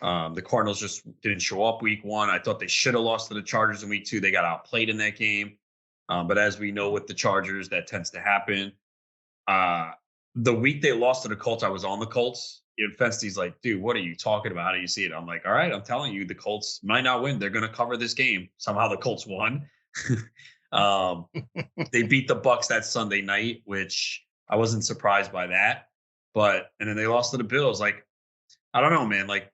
The Cardinals just didn't show up week 1. I thought they should have lost to the Chargers in week 2. They got outplayed in that game. But as we know with the Chargers, that tends to happen. The week they lost to the Colts, I was on the Colts. Fensty's like, dude, what are you talking about? How do you see it? I'm like, all right, I'm telling you, the Colts might not win. They're going to cover this game. Somehow the Colts won. They beat the Bucs that Sunday night, which I wasn't surprised by that. And then they lost to the Bills. Like, I don't know, man. Like,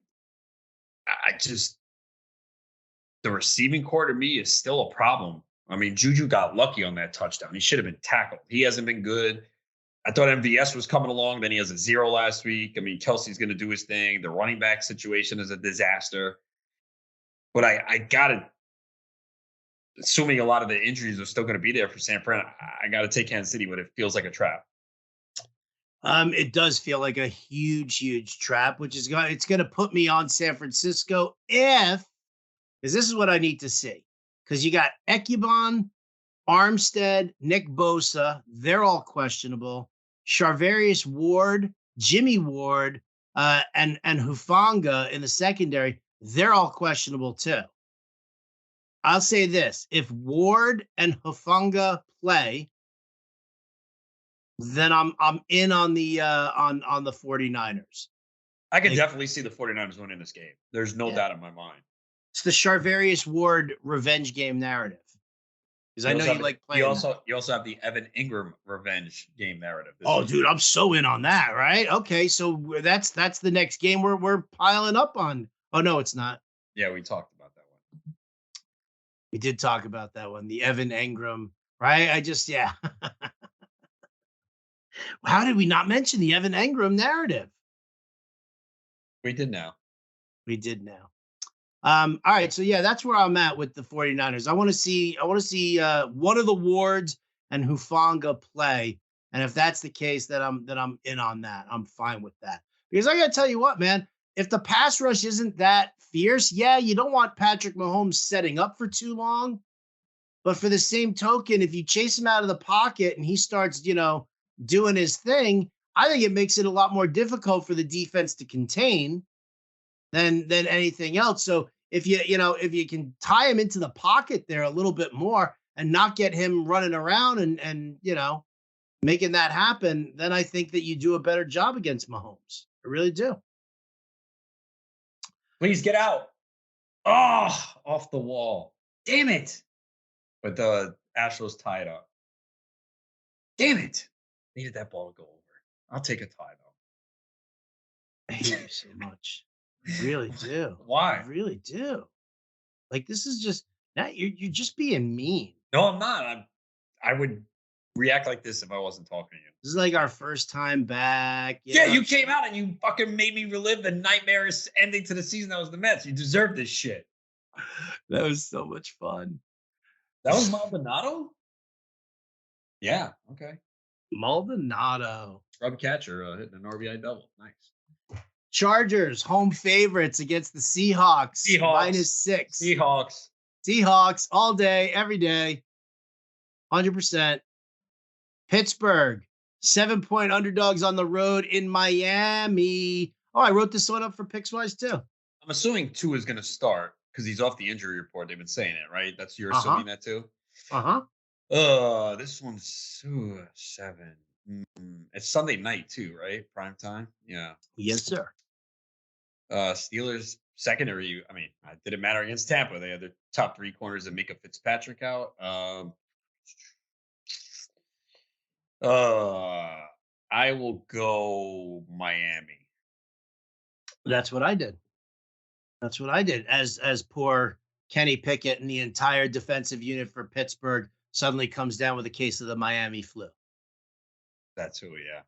the receiving core to me is still a problem. I mean, Juju got lucky on that touchdown. He should have been tackled. He hasn't been good. I thought MVS was coming along. Then he has a 0 last week. I mean, Kelsey's going to do his thing. The running back situation is a disaster. But I got to, assuming a lot of the injuries are still going to be there for San Fran, I got to take Kansas City, but it feels like a trap. It does feel like a huge trap, which is going to put me on San Francisco because this is what I need to see. Because you got Ekubon, Armstead, Nick Bosa, they're all questionable. Charvarius Ward, Jimmy Ward, and Hufanga in the secondary, they're all questionable too. I'll say this: if Ward and Hufanga play, then I'm in on the 49ers. I could definitely see the 49ers winning this game. There's no doubt in my mind. It's the Charvarius Ward revenge game narrative. Because I know you like playing. You also have the Evan Ingram revenge game narrative. Dude, I'm so in on that, right? Okay, so that's the next game we're piling up on. Oh no, it's not. Yeah, we talked about that one. We did talk about that one, the Evan Ingram, right? How did we not mention the Evan Ingram narrative? We did now. All right, so that's where I'm at with the 49ers. I want to see one of the Wards and Hufanga play, and if that's the case, then I'm in on that. I'm fine with that. Because I got to tell you what, man, if the pass rush isn't that fierce, you don't want Patrick Mahomes setting up for too long. But for the same token, if you chase him out of the pocket and he starts, doing his thing, I think it makes it a lot more difficult for the defense to contain than anything else. So if you can tie him into the pocket there a little bit more and not get him running around and making that happen, then I think that you do a better job against Mahomes. I really do. Please get out. Oh, off the wall. Damn it. But the Astros tie it up. Damn it. Needed that ball to go over. I'll take a tie, though. I hate you so much. I really do. Why? I really do. Like, this is just, now you're just being mean. No, I'm not. I would react like this if I wasn't talking to you. This is like our first time back. You came out and you fucking made me relive the nightmarish ending to the season that was the Mets. You deserve this shit. That was so much fun. That was Maldonado? Yeah. Okay. Maldonado. Scrub catcher hitting an RBI double. Nice. Chargers, home favorites against the Seahawks. -6. Seahawks all day, every day. 100%. Pittsburgh, 7-point underdogs on the road in Miami. Oh, I wrote this one up for Pickswise too. I'm assuming Tua is going to start because he's off the injury report. They've been saying it, right? You're assuming that too? This one's 7. It's Sunday night too, right? Prime time. Yeah. Yes, sir. Steelers secondary. I mean, it didn't matter against Tampa. They had their top 3 corners and Mika Fitzpatrick out. I will go Miami. That's what I did. As poor Kenny Pickett and the entire defensive unit for Pittsburgh suddenly comes down with a case of the Miami flu. That's who, yeah.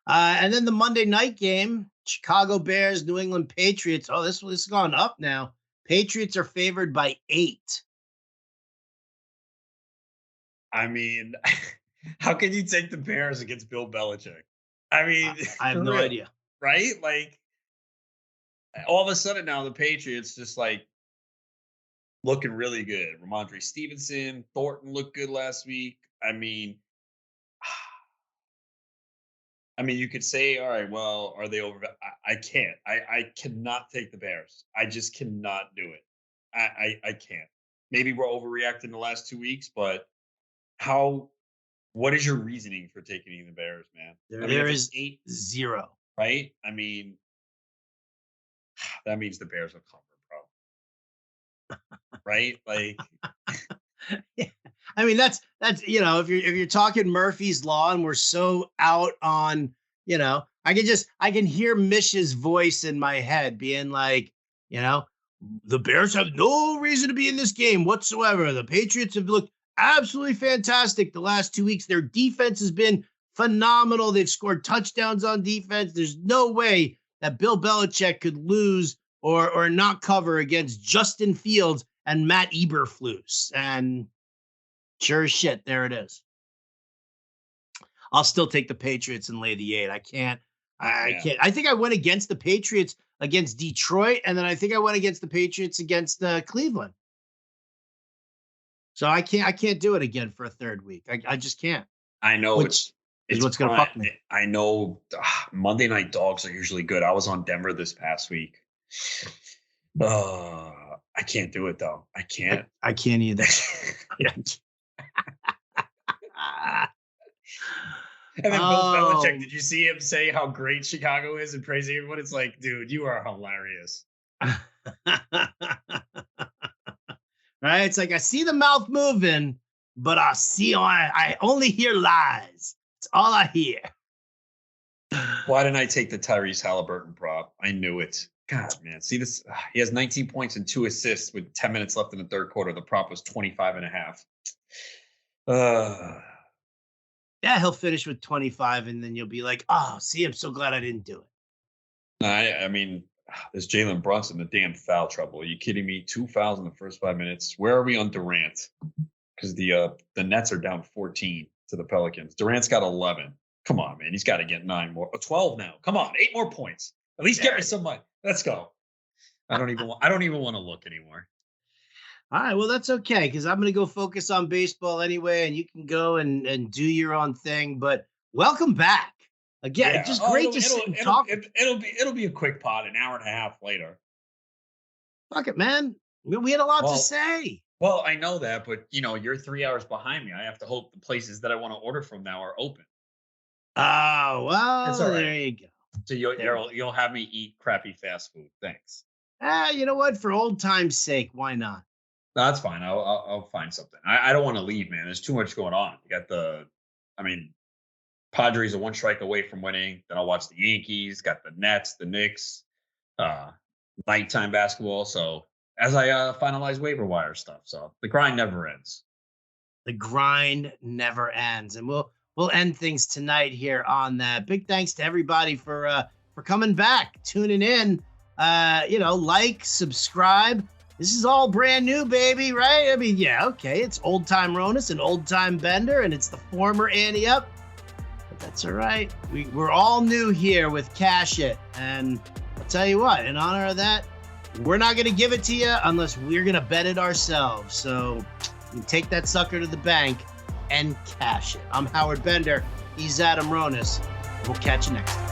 And then the Monday night game, Chicago Bears, New England Patriots. Oh, this has gone up now. Patriots are favored by 8. I mean, how can you take the Bears against Bill Belichick? I mean, I have no idea. Right? Like, all of a sudden now the Patriots just like looking really good. Ramondre Stevenson, Thornton looked good last week. I mean, you could say, all right, well, are they over? I can't. I cannot take the Bears. I just cannot do it. I can't. Maybe we're overreacting the last 2 weeks, but what is your reasoning for taking the Bears, man? There is 8-0. Right? I mean, that means the Bears will cover, bro. Right? Like, yeah. I mean, that's if you're talking Murphy's Law and we're so out on, I can hear Mish's voice in my head being like, the Bears have no reason to be in this game whatsoever. The Patriots have looked absolutely fantastic the last 2 weeks. Their defense has been phenomenal. They've scored touchdowns on defense. There's no way that Bill Belichick could lose or not cover against Justin Fields and Matt Eberflus. And sure as shit, there it is. I'll still take the Patriots and lay the 8. I can't. I think I went against the Patriots against Detroit, and then I think I went against the Patriots against Cleveland. So I can't do it again for a third week. I just can't. I know it's what's going to fuck me. I know Monday night dogs are usually good. I was on Denver this past week. I can't do it though. I can't. I can't either. And then Bill Belichick, did you see him say how great Chicago is and praise everyone? It's like, dude, you are hilarious. Right? It's like I see the mouth moving, but I only hear lies. It's all I hear. Why didn't I take the Tyrese Halliburton prop? I knew it. God, man. See this? He has 19 points and 2 assists with 10 minutes left in the third quarter. The prop was 25.5. Yeah, he'll finish with 25, and then you'll be like, oh, see, I'm so glad I didn't do it. I mean, this Jalen Brunson, the damn foul trouble. Are you kidding me? 2 fouls in the first 5 minutes. Where are we on Durant? Because the Nets are down 14 to the Pelicans. Durant's got 11. Come on, man. He's got to get 9 more. 12 now. Come on, 8 more points. At least get me some money. Let's go. I don't even want to look anymore. All right, well, that's okay, because I'm going to go focus on baseball anyway, and you can go and do your own thing. But welcome back. Again, just great to sit and talk. It'll be a quick pod, an hour and a half later. Fuck it, man. We had a lot to say. Well, I know that, but you're 3 hours behind me. I have to hope the places that I want to order from now are open. Oh, well, that's all right. There you go. So you'll have me eat crappy fast food. Thanks. You know what? For old time's sake, why not? That's fine. I'll find something. I don't want to leave, man. There's too much going on. You got Padres are 1 strike away from winning. Then I'll watch the Yankees. Got the Nets, the Knicks, nighttime basketball. So as I finalize waiver wire stuff, so the grind never ends. The grind never ends, and we'll end things tonight here on that. Big thanks to everybody for coming back, tuning in. Like, subscribe. This is all brand new, baby, right? I mean, yeah, okay, it's old time Ronis and old time Bender, and it's the former Ante Up. But that's all right. We're all new here with Cash It. And I'll tell you what, in honor of that, we're not going to give it to you unless we're going to bet it ourselves. So you take that sucker to the bank and cash it. I'm Howard Bender. He's Adam Ronis. We'll catch you next time.